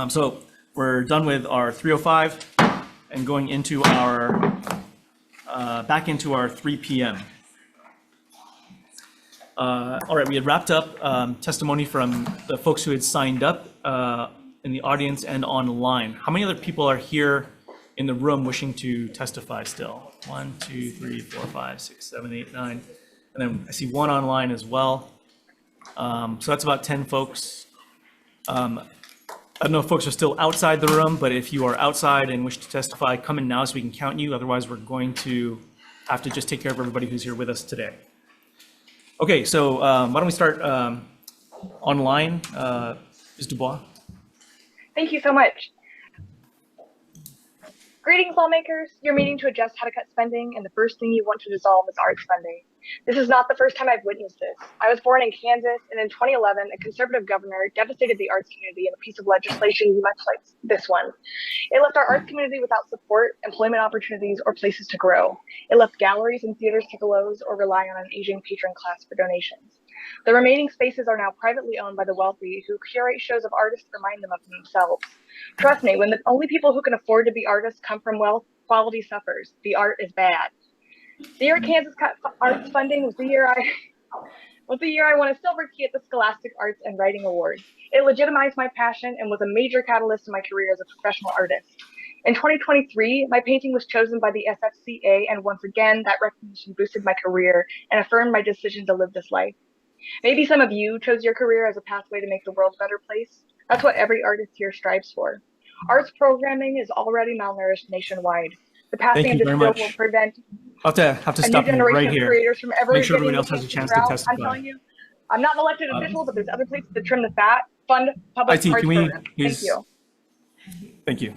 So we're done with our 3:05 and going into our, back into our 3 PM. All right, we had wrapped up testimony from the folks who had signed up in the audience and online. How many other people are here in the room wishing to testify still? 1, 2, 3, 4, 5, 6, 7, 8, 9. And then I see one online as well. So that's about 10 folks. I don't know if folks are still outside the room, but if you are outside and wish to testify, come in now so we can count you. Otherwise, we're going to have to just take care of everybody who's here with us today. Okay, so why don't we start online? Ms. Dubois. Thank you so much. Greetings, lawmakers. You're meeting to adjust how to cut spending, and the first thing you want to dissolve is arts funding. This is not the first time I've witnessed this. I was born in Kansas, and in 2011, a conservative governor devastated the arts community in a piece of legislation much like this one. It left our arts community without support, employment opportunities, or places to grow. It left galleries and theaters to close or rely on an aging patron class for donations. The remaining spaces are now privately owned by the wealthy who curate shows of artists to remind them of themselves. Trust me, when the only people who can afford to be artists come from wealth, quality suffers. The art is bad. The year Kansas cut arts funding was the year I won a silver key at the Scholastic Arts and Writing Awards. It legitimized my passion and was a major catalyst in my career as a professional artist. In 2023, my painting was chosen by the SFCA, and once again, that recognition boosted my career and affirmed my decision to live this life. Maybe some of you chose your career as a pathway to make the world a better place. That's what every artist here strives for. Arts programming is already malnourished nationwide. The passing of this bill will prevent I'll have to a new stop you generation right of here. creators from ever Make sure getting everybody else has a the chance to route. testify. I'm telling you, I'm not an elected official, but there's other places to trim the fat. Fund public IT, arts can we programs. Thank use- you. Thank you.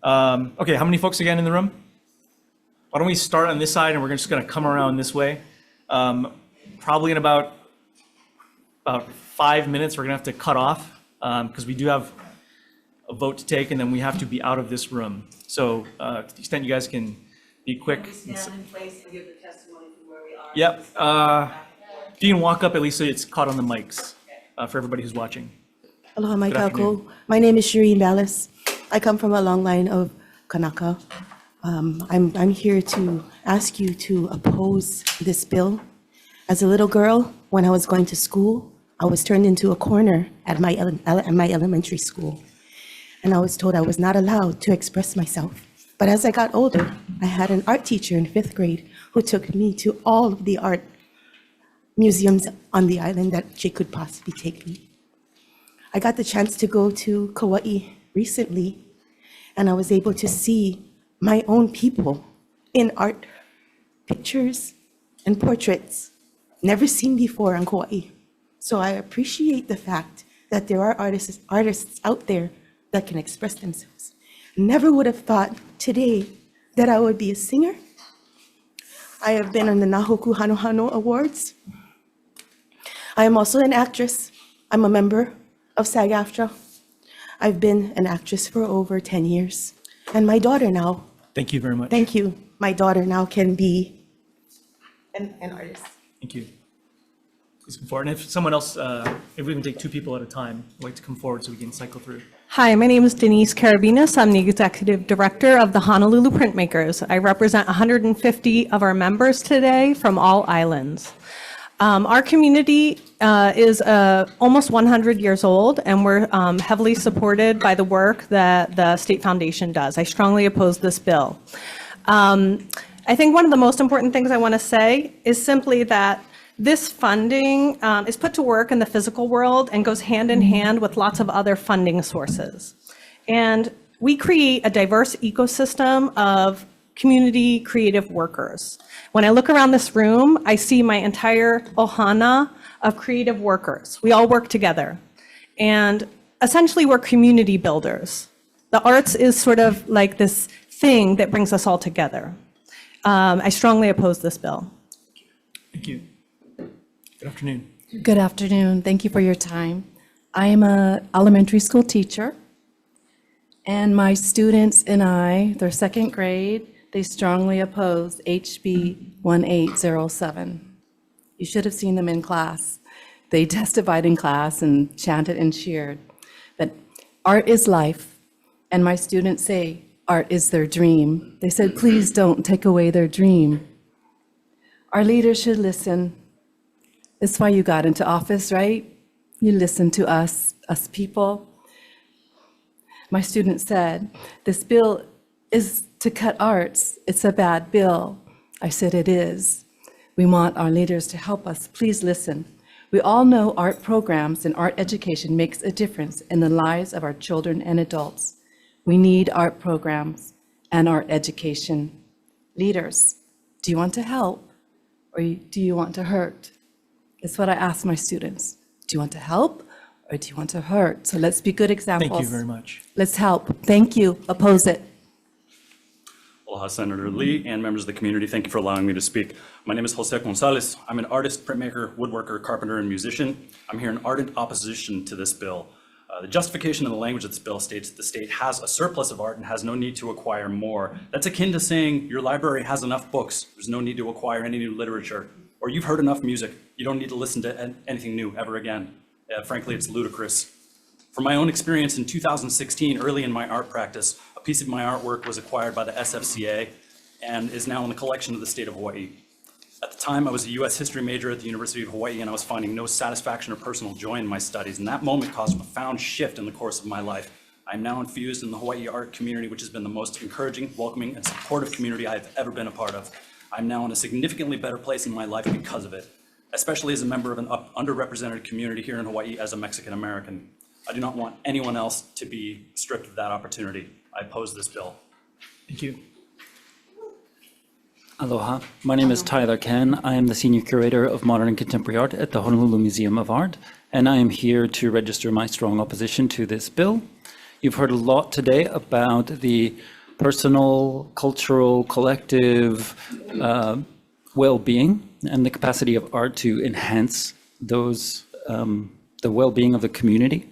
Okay, how many folks again in the room? Why don't we start on this side and we're just gonna come around this way. Probably in about 5 minutes, we're gonna have to cut off because we do have a vote to take and then we have to be out of this room. So to the extent you guys can be quick. Stand in place and give the testimony from where we are. Yep. If you can walk up, at least so it's caught on the mics for everybody who's watching. Aloha, Good afternoon. Maikaku. My name is Shireen Ballas. I come from a long line of Kanaka. I'm here to ask you to oppose this bill. As a little girl, when I was going to school, I was turned into a corner at my elementary school. And I was told I was not allowed to express myself. But as I got older, I had an art teacher in 5th grade who took me to all of the art museums on the island that she could possibly take me. I got the chance to go to Kauai recently, and I was able to see my own people in art pictures and portraits never seen before on Kauai. So I appreciate the fact that there are artists out there that can express themselves. Never would have thought today that I would be a singer I have been on the Nahoku Hano Hano Awards. I am also an actress. I'm a member of SAG-AFTRA. I've been an actress for over 10 years. And my daughter now, Thank you very much. thank you, my daughter now can be an artist. Thank you. Please come forward. And if someone else, if we can take two people at a time, I'd like to come forward so we can cycle through. Hi, my name is Denise Carabinas. I'm the Executive Director of the Honolulu Printmakers. I represent 150 of our members today from all islands. Our community is almost 100 years old, and we're heavily supported by the work that the State Foundation does. I strongly oppose this bill. I think one of the most important things I want to say is simply that this funding is put to work in the physical world and goes hand in hand with lots of other funding sources. And we create a diverse ecosystem of community creative workers. When I look around this room, I see my entire ohana of creative workers. We all work together. And essentially, we're community builders. The arts is sort of like this thing that brings us all together. I strongly oppose this bill. Thank you. Good afternoon. Good afternoon. Thank you for your time. I am an elementary school teacher, and my students and I, they're second grade, they strongly oppose HB 1807. You should have seen them in class. They testified in class and chanted and cheered. But art is life, and my students say art is their dream. They said, please don't take away their dream. Our leaders should listen. That's why you got into office, right? You listen to us people. My student said, this bill is to cut arts. It's a bad bill. I said, it is. We want our leaders to help us. Please listen. We all know art programs and art education makes a difference in the lives of our children and adults. We need art programs and art education. Leaders, do you want to help or do you want to hurt? It's what I ask my students. Do you want to help or do you want to hurt? So let's be good examples. Thank you very much. Let's help. Thank you. Oppose it. Aloha, Senator Lee and members of the community. Thank you for allowing me to speak. My name is Jose Gonzalez. I'm an artist, printmaker, woodworker, carpenter, and musician. I'm here in ardent opposition to this bill. The justification in the language of this bill states that the state has a surplus of art and has no need to acquire more. That's akin to saying your library has enough books. There's no need to acquire any new literature. Or you've heard enough music. You don't need to listen to anything new ever again. Frankly, it's ludicrous. From my own experience in 2016, early in my art practice, a piece of my artwork was acquired by the SFCA and is now in the collection of the state of Hawaii. At the time, I was a US history major at the University of Hawaii, and I was finding no satisfaction or personal joy in my studies, and that moment caused a profound shift in the course of my life. I'm now infused in the Hawaii art community, which has been the most encouraging, welcoming, and supportive community I've ever been a part of. I'm now in a significantly better place in my life because of it, especially as a member of an underrepresented community here in Hawaii as a Mexican American. I do not want anyone else to be stripped of that opportunity. I oppose this bill. Thank you. Aloha, my name is Tyler Ken. I am the Senior Curator of Modern and Contemporary Art at the Honolulu Museum of Art, and I am here to register my strong opposition to this bill. You've heard a lot today about the personal, cultural, collective well-being and the capacity of art to enhance those, the well-being of the community,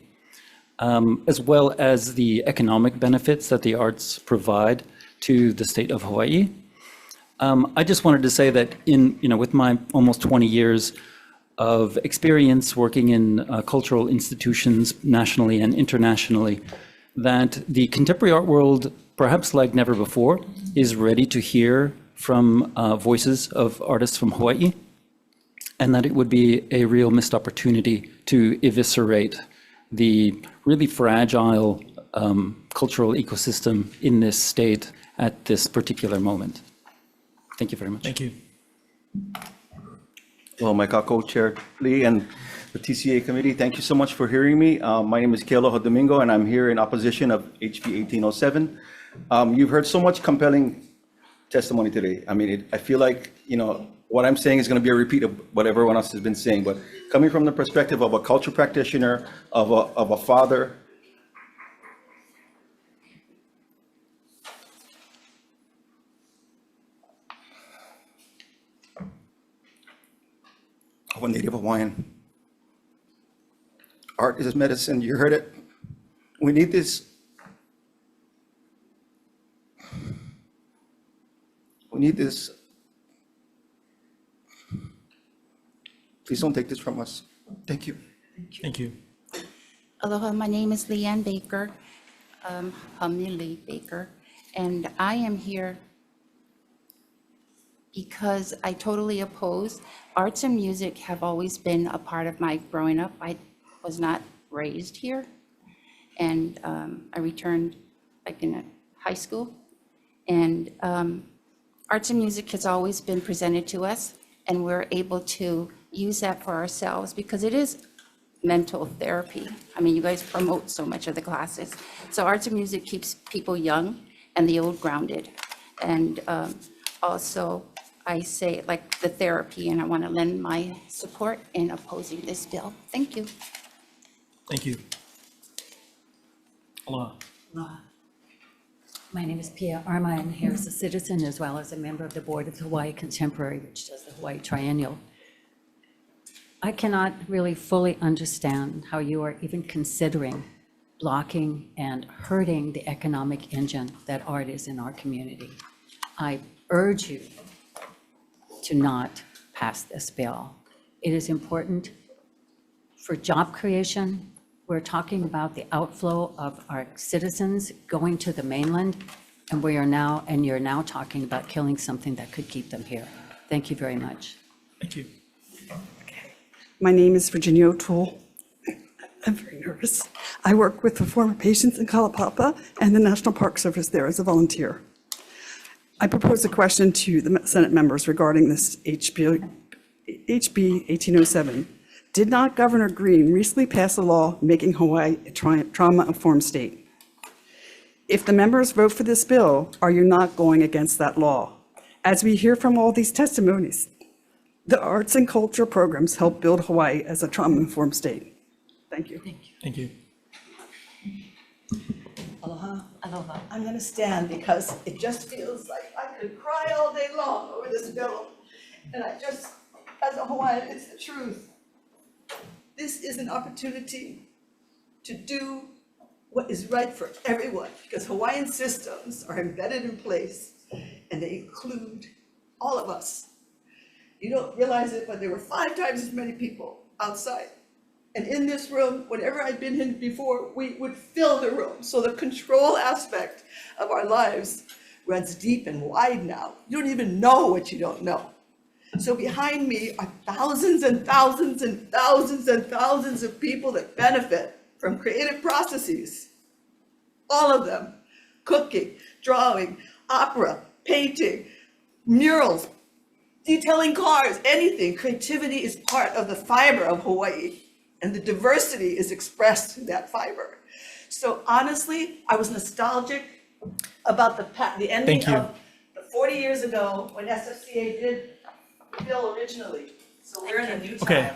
as well as the economic benefits that the arts provide to the state of Hawaii. I just wanted to say that with my almost 20 years of experience working in cultural institutions nationally and internationally, that the contemporary art world, perhaps like never before, is ready to hear from voices of artists from Hawaii, and that it would be a real missed opportunity to eviscerate the really fragile cultural ecosystem in this state at this particular moment. Thank you very much. Thank you. Well, my co-chair Lee and the TCA committee, thank you so much for hearing me. My name is Kealoha Domingo, and I'm here in opposition of HB 1807. You've heard so much compelling testimony today. I mean, I feel like, what I'm saying is going to be a repeat of what everyone else has been saying, but coming from the perspective of a culture practitioner, of a father, of a native Hawaiian. Art is medicine, you heard it. We need this. We need this. Please don't take this from us. Thank you. Thank you. Aloha, my name is Leanne Baker, Hamili Baker, and I am here because I totally oppose. Arts and music have always been a part of my growing up. I was not raised here, and I returned like in high school. And arts and music has always been presented to us, and we're able to use that for ourselves because it is mental therapy. I mean, you guys promote so much of the classes. So arts and music keeps people young and the old grounded. And also, I say like the therapy, and I want to lend my support in opposing this bill. Thank you. Thank you. Aloha. Aloha. My name is Pia Arma. I'm here as a citizen as well as a member of the board of the Hawaii Contemporary, which does the Hawaii Triennial. I cannot really fully understand how you are even considering blocking and hurting the economic engine that art is in our community. I urge you to not pass this bill. It is important for job creation. We're talking about the outflow of our citizens going to the mainland, and you're now talking about killing something that could keep them here. Thank you very much. Thank you. My name is Virginia O'Toole. I'm very nervous. I work with the former patients in Kalapapa and the National Park Service there as a volunteer. I propose a question to the Senate members regarding this HB 1807. Did not Governor Green recently pass a law making Hawaii a trauma-informed state? If the members vote for this bill, are you not going against that law? As we hear from all these testimonies, the arts and culture programs help build Hawaii as a trauma-informed state. Thank you. Thank you. Aloha. Aloha. I'm going to stand because it just feels like I could cry all day long over this bill. And I just, as a Hawaiian, it's the truth. This is an opportunity to do what is right for everyone, because Hawaiian systems are embedded in place and they include all of us. You don't realize it, but there were 5 times as many people outside. And in this room, whenever I'd been in before, we would fill the room. So the control aspect of our lives runs deep and wide now. You don't even know what you don't know. So behind me are thousands and thousands and thousands and thousands of people that benefit from creative processes. All of them, cooking, drawing, opera, painting, murals, detailing cars, anything. Creativity is part of the fiber of Hawaii, and the diversity is expressed in that fiber. So honestly, I was nostalgic about the ending of the 40 years ago when SFCA did the bill originally. So we're in a new time.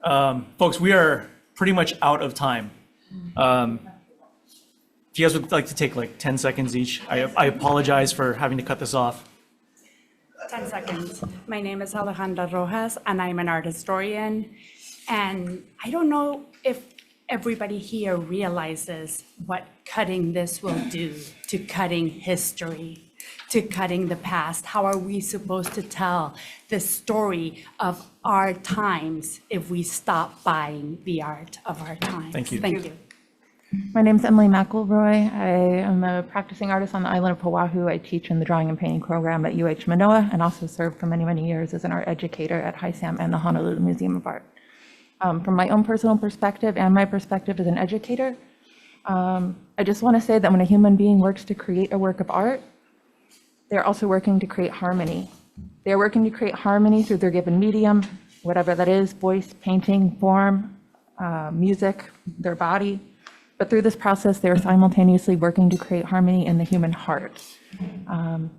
Okay. Folks, we are pretty much out of time. If you guys would like to take like 10 seconds each, I apologize for having to cut this off. 10 seconds. My name is Alejandra Rojas, and I'm an art historian. And I don't know if everybody here realizes what cutting this will do to cutting history, to cutting the past. How are we supposed to tell the story of our times if we stop buying the art of our times? Thank you. Thank you. My name's Emily McElroy. I am a practicing artist on the island of Oahu. I teach in the drawing and painting program at UH Manoa and also served for many, many years as an art educator at HiSam and the Honolulu Museum of Art. From my own personal perspective and my perspective as an educator, I just want to say that when a human being works to create a work of art, they're also working to create harmony. They're working to create harmony through their given medium, whatever that is, voice, painting, form, music, their body. But through this process, they're simultaneously working to create harmony in the human heart.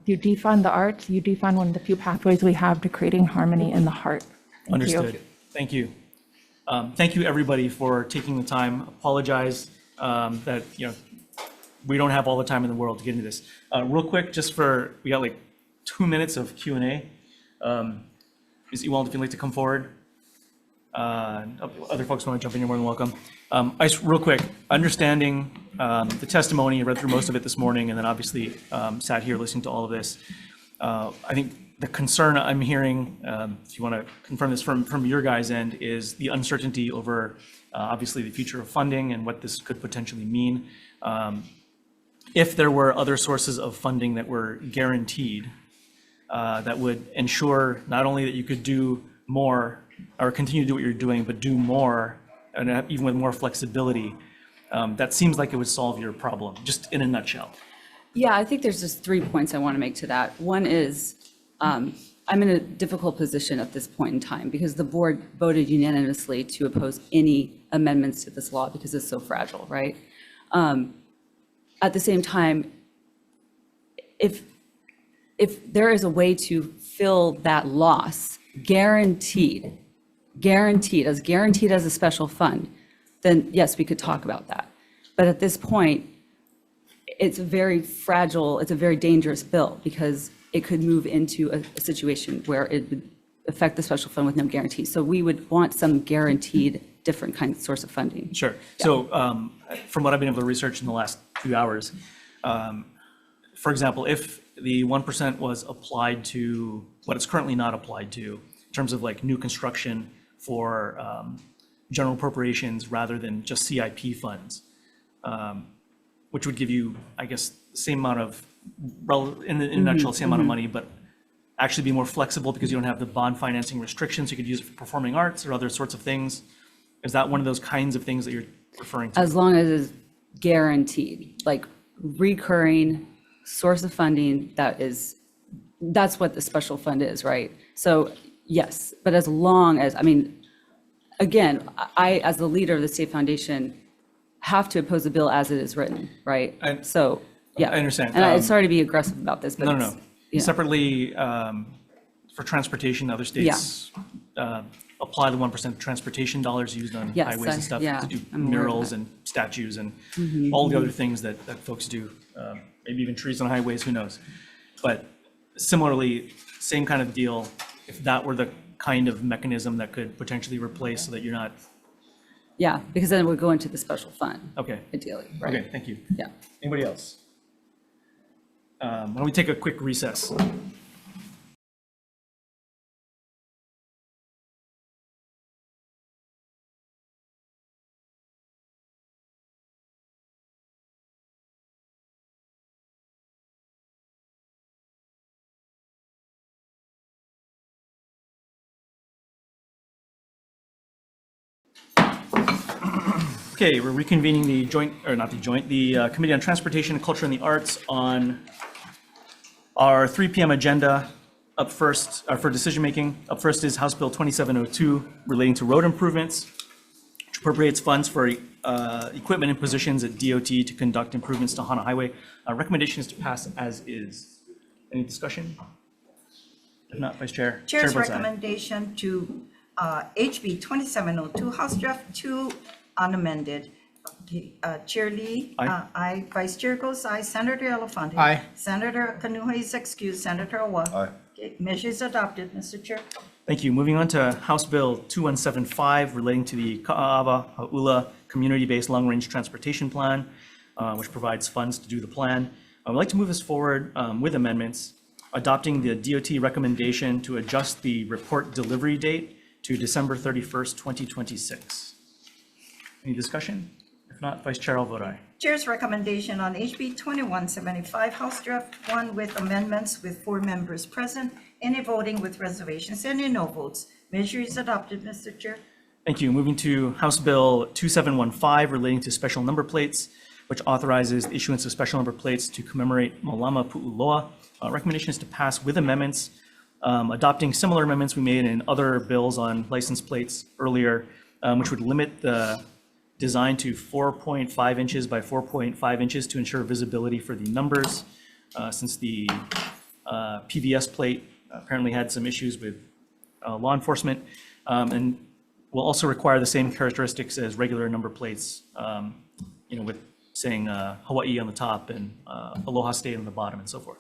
You defund the arts, you defund one of the few pathways we have to creating harmony in the heart. Thank Understood. you. Thank you. Thank you, everybody, for taking the time. Apologize that we don't have all the time in the world to get into this. Real quick, we got like 2 minutes of Q&A. Ms. Ewald, if you'd like to come forward. Other folks want to jump in, you're more than welcome. Real quick, understanding the testimony, I read through most of it this morning, and then obviously sat here listening to all of this. I think the concern I'm hearing, if you want to confirm this from your guys' end, is the uncertainty over obviously the future of funding and what this could potentially mean. If there were other sources of funding that were guaranteed, that would ensure not only that you could do more or continue to do what you're doing, but do more, and even with more flexibility, that seems like it would solve your problem, just in a nutshell. Yeah, I think there's just 3 points I want to make to that. One is, I'm in a difficult position at this point in time because the board voted unanimously to oppose any amendments to this law because it's so fragile, right? At the same time, if there is a way to fill that loss, guaranteed as a special fund, then yes, we could talk about that. But at this point, it's a very fragile, it's a very dangerous bill because it could move into a situation where it would affect the special fund with no guarantee. So we would want some guaranteed different kind of source of funding. Sure. So from what I've been able to research in the last few hours, for example, if the 1% was applied to what it's currently not applied to in terms of like new construction for general appropriations rather than just CIP funds, which would give you, I guess, the same amount of, in a nutshell, same amount of money, but actually be more flexible because you don't have the bond financing restrictions. You could use it for performing arts or other sorts of things. Is that one of those kinds of things that you're referring to? As long as it's guaranteed, like recurring source of funding that's what the special fund is, right? So yes, but as long as, again, I, as the leader of the State Foundation, have to oppose the bill as it is written, right? So, yeah. I understand. And I'm sorry to be aggressive about this, but No. Separately, for transportation, other states apply the 1% transportation dollars used on Yes, highways and stuff yeah, to do I'm aware of murals that. and statues and Mhm. all the other things that folks do, maybe even trees on highways, who knows? But similarly, same kind of deal, if that were the kind of mechanism that could potentially replace so that you're not. Yeah, because then it would go into the special fund. Okay. Ideally, right? Okay, thank you. Yeah. Anybody else? Why don't we take a quick recess? Okay, we're reconvening the Committee on Transportation, Culture, and the Arts on our 3 p.m. agenda. Up first, for decision-making, up first is House Bill 2702 relating to road improvements, which appropriates funds for equipment and positions at DOT to conduct improvements to Hana Highway. Recommendation is to pass as is. Any discussion? If not, Vice Chair. Chair's votes aye. recommendation to HB 2702, House Draft 2, unamended. Okay, Chair Lee. Aye. Aye. Vice Chair goes aye. Senator Elafante. Aye. Senator Kanuha is excused. Senator Awa. Aye. Okay, measure is adopted, Mr. Chair. Thank you. Moving on to House Bill 2175 relating to the Ka'ava Ha'ula Community-Based Long-Range Transportation Plan, which provides funds to do the plan. I would like to move this forward with amendments, adopting the DOT recommendation to adjust the report delivery date to December 31st, 2026. Any discussion? If not, Vice Chair, I'll vote aye. Chair's recommendation on HB 2175, House Draft 1 with amendments with 4 members present, any voting with reservations, any no votes. Measure is adopted, Mr. Chair. Thank you. Moving to House Bill 2715 relating to special number plates, which authorizes the issuance of special number plates to commemorate Malama Pu'uloa. Recommendation is to pass with amendments, adopting similar amendments we made in other bills on license plates earlier, which would limit the design to 4.5 inches by 4.5 inches to ensure visibility for the numbers, since the PVS plate apparently had some issues with law enforcement, and will also require the same characteristics as regular number plates, with saying Hawaii on the top and Aloha State on the bottom and so forth.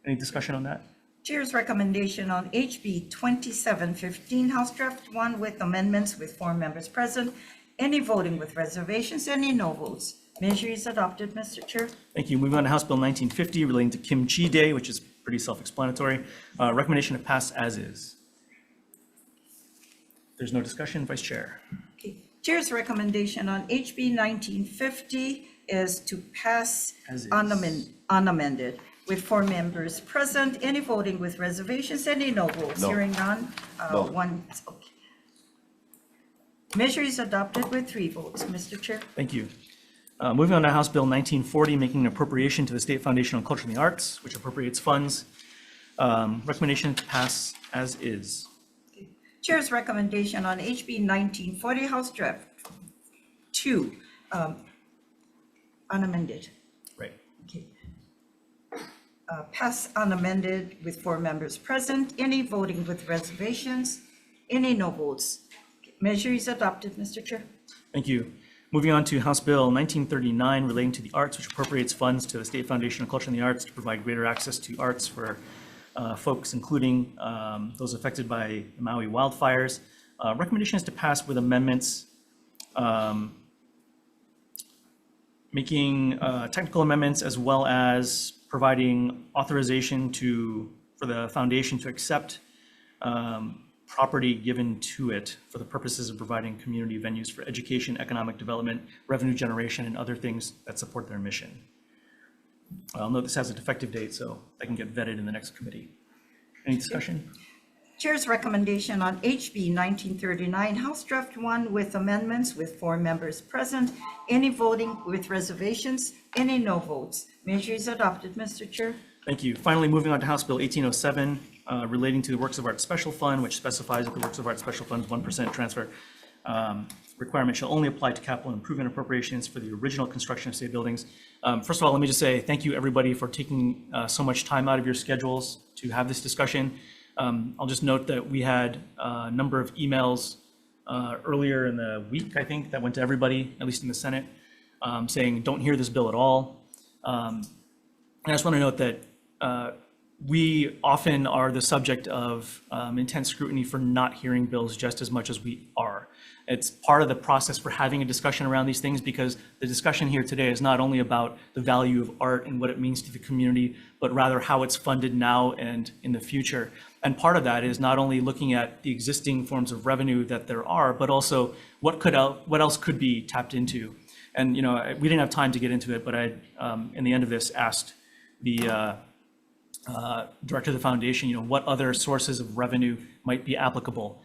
Any discussion on that? Chair's recommendation on HB 2715, House Draft 1 with amendments with 4 members present. Any voting with reservations, any no votes. Measure is adopted, Mr. Chair. Thank you. Moving on to House Bill 1950 relating to Kimchi Day, which is pretty self-explanatory. Recommendation to pass as is. There's no discussion, Vice Chair. Okay. Chair's recommendation on HB 1950 is to pass As is. unamended with 4 members present. Any voting with reservations, any no votes. No. Hearing none. No. One. Okay. Measure is adopted with 3 votes, Mr. Chair. Thank you. Moving on to House Bill 1940, making an appropriation to the State Foundation on Culture and the Arts, which appropriates funds. Recommendation to pass as is. Chair's recommendation on HB 1940, House Draft 2, unamended. Right. Okay. Pass unamended with 4 members present. Any voting with reservations? Any no votes? Measure is adopted, Mr. Chair. Thank you. Moving on to House Bill 1939 relating to the arts, which appropriates funds to the State Foundation on Culture and the Arts to provide greater access to arts for folks, including those affected by the Maui wildfires. Recommendation is to pass with amendments, making technical amendments as well as providing authorization for the foundation to accept property given to it for the purposes of providing community venues for education, economic development, revenue generation, and other things that support their mission. I'll note this has a defective date, so that can get vetted in the next committee. Any discussion? Chair's recommendation on HB 1939, House Draft 1 with amendments with 4 members present. Any voting with reservations? Any no votes? Measure is adopted, Mr. Chair. Thank you. Finally, moving on to House Bill 1807, relating to the Works of Art Special Fund, which specifies that the Works of Art Special Fund's 1% transfer requirement shall only apply to capital improvement appropriations for the original construction of state buildings. First of all, let me just say thank you, everybody, for taking so much time out of your schedules to have this discussion. I'll just note that we had a number of emails earlier in the week, I think, that went to everybody, at least in the Senate, saying don't hear this bill at all. And I just want to note that we often are the subject of intense scrutiny for not hearing bills just as much as we are. It's part of the process for having a discussion around these things, because the discussion here today is not only about the value of art and what it means to the community, but rather how it's funded now and in the future. And part of that is not only looking at the existing forms of revenue that there are, but also what else could be tapped into. And, you know, we didn't have time to get into it, but I, in the end of this, asked the director of the foundation, you know, what other sources of revenue might be applicable.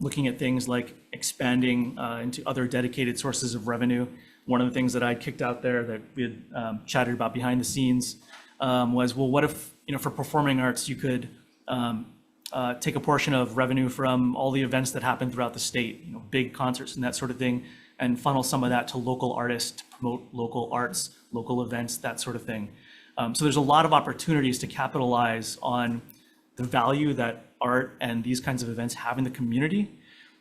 Looking at things like expanding into other dedicated sources of revenue. One of the things that I kicked out there that we had chatted about behind the scenes was, well, what if, you know, for performing arts, you could take a portion of revenue from all the events that happen throughout the state, you know, big concerts and that sort of thing, and funnel some of that to local artists to promote local arts, local events, that sort of thing. So there's a lot of opportunities to capitalize on the value that art and these kinds of events have in the community,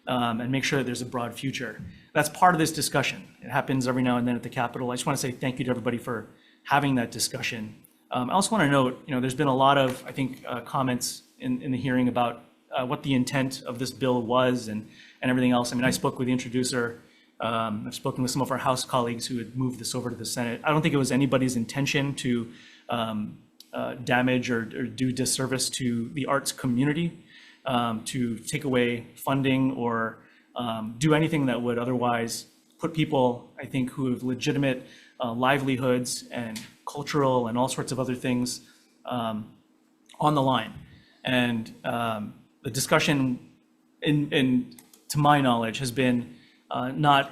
and make sure that there's a broad future. That's part of this discussion. It happens every now and then at the Capitol. I just want to say thank you to everybody for having that discussion. I also want to note, you know, there's been a lot of, I think, comments in the hearing about what the intent of this bill was and everything else. I mean, I spoke with the introducer. I've spoken with some of our House colleagues who had moved this over to the Senate. I don't think it was anybody's intention to damage or do disservice to the arts community, to take away funding or do anything that would otherwise put people, I think, who have legitimate livelihoods and cultural and all sorts of other things on the line. And the discussion, to my knowledge, has been not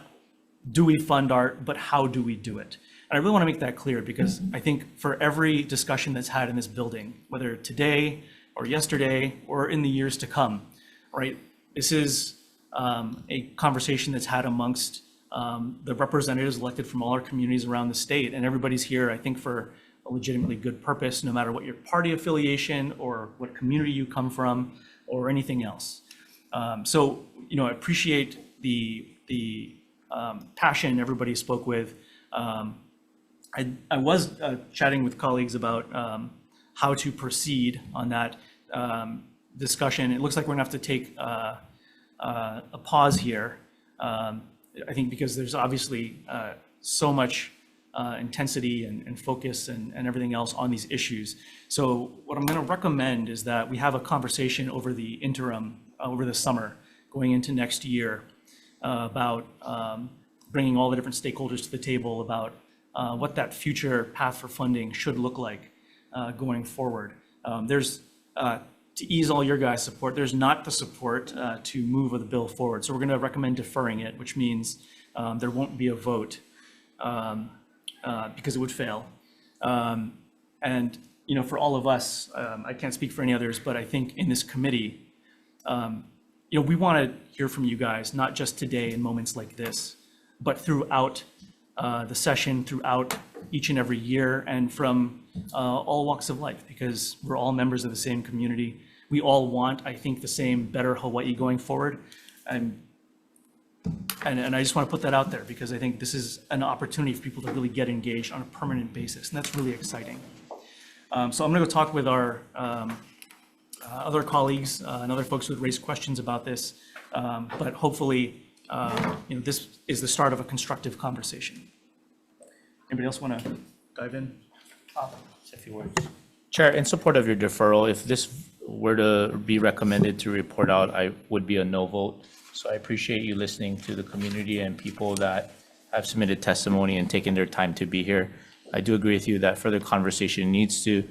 do we fund art, but how do we do it? And I really want to make that clear, because I think for every discussion that's had in this building, whether today or yesterday or in the years to come, right, this is a conversation that's had amongst the representatives elected from all our communities around the state. And everybody's here, I think, for a legitimately good purpose, no matter what your party affiliation or what community you come from or anything else. So, you know, I appreciate the passion everybody spoke with. I was chatting with colleagues about how to proceed on that discussion. It looks like we're gonna have to take a pause here. I think because there's obviously so much intensity and focus and everything else on these issues. So what I'm going to recommend is that we have a conversation over the interim, over the summer, going into next year, about bringing all the different stakeholders to the table about what that future path for funding should look like going forward. There's, to ease all your guys' support, there's not the support to move the bill forward. So we're going to recommend deferring it, which means there won't be a vote because it would fail. And, you know, for all of us, I can't speak for any others, but I think in this committee, you know, we want to hear from you guys, not just today in moments like this, but throughout the session, throughout each and every year, and from all walks of life, because we're all members of the same community. We all want, I think, the same better Hawaii going forward. And I just want to put that out there because I think this is an opportunity for people to really get engaged on a permanent basis, and that's really exciting. So I'm going to go talk with our other colleagues and other folks who have raised questions about this, but hopefully, you know, this is the start of a constructive conversation. Anybody else want to dive in? A few words. Chair, in support of your deferral, if this were to be recommended to report out, I would be a no vote. So I appreciate you listening to the community and people that have submitted testimony and taken their time to be here. I do agree with you that further conversation needs to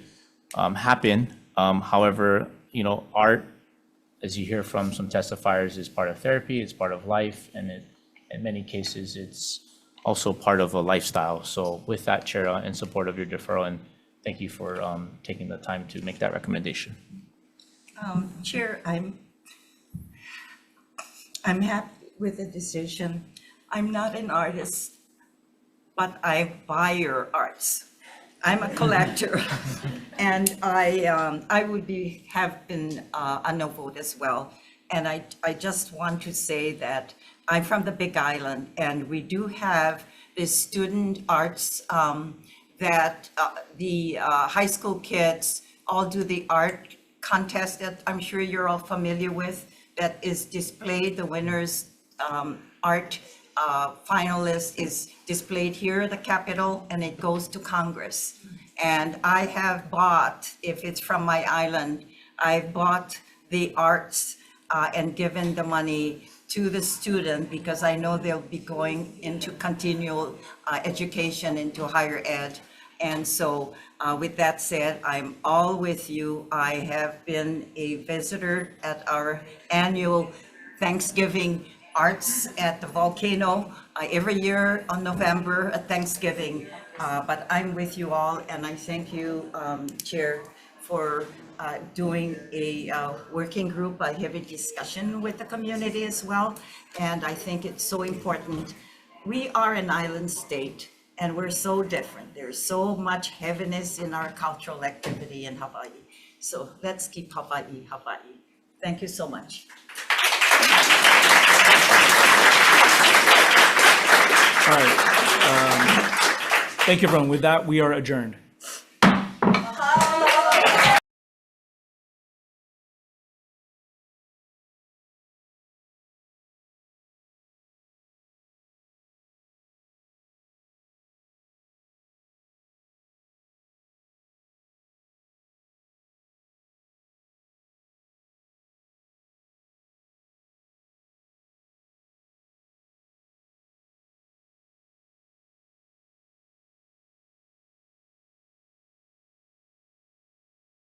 happen. However, you know, art, as you hear from some testifiers, is part of therapy, it's part of life, and in many cases, it's also part of a lifestyle. So with that, Chair, in support of your deferral, and thank you for taking the time to make that recommendation. Chair, I'm happy with the decision. I'm not an artist, but I buy your arts. I'm a collector, and I would have been a no vote as well. And I just want to say that I'm from the Big Island, and we do have this student arts that the high school kids all do the art contest that I'm sure you're all familiar with, that is displayed. The winner's art finalist is displayed here at the Capitol, and it goes to Congress. And I have bought, if it's from my island, I've bought the arts and given the money to the student because I know they'll be going into continual education, into higher ed. And so with that said, I'm all with you. I have been a visitor at our annual Thanksgiving Arts at the Volcano every year on November at Thanksgiving. But I'm with you all, and I thank you, Chair, for doing a working group, a heavy discussion with the community as well. And I think it's so important. We are an island state, and we're so different. There's so much heaviness in our cultural activity in Hawaii. So let's keep Hawaii, Hawaii. Thank you so much. All right. Thank you, everyone. With that, we are adjourned.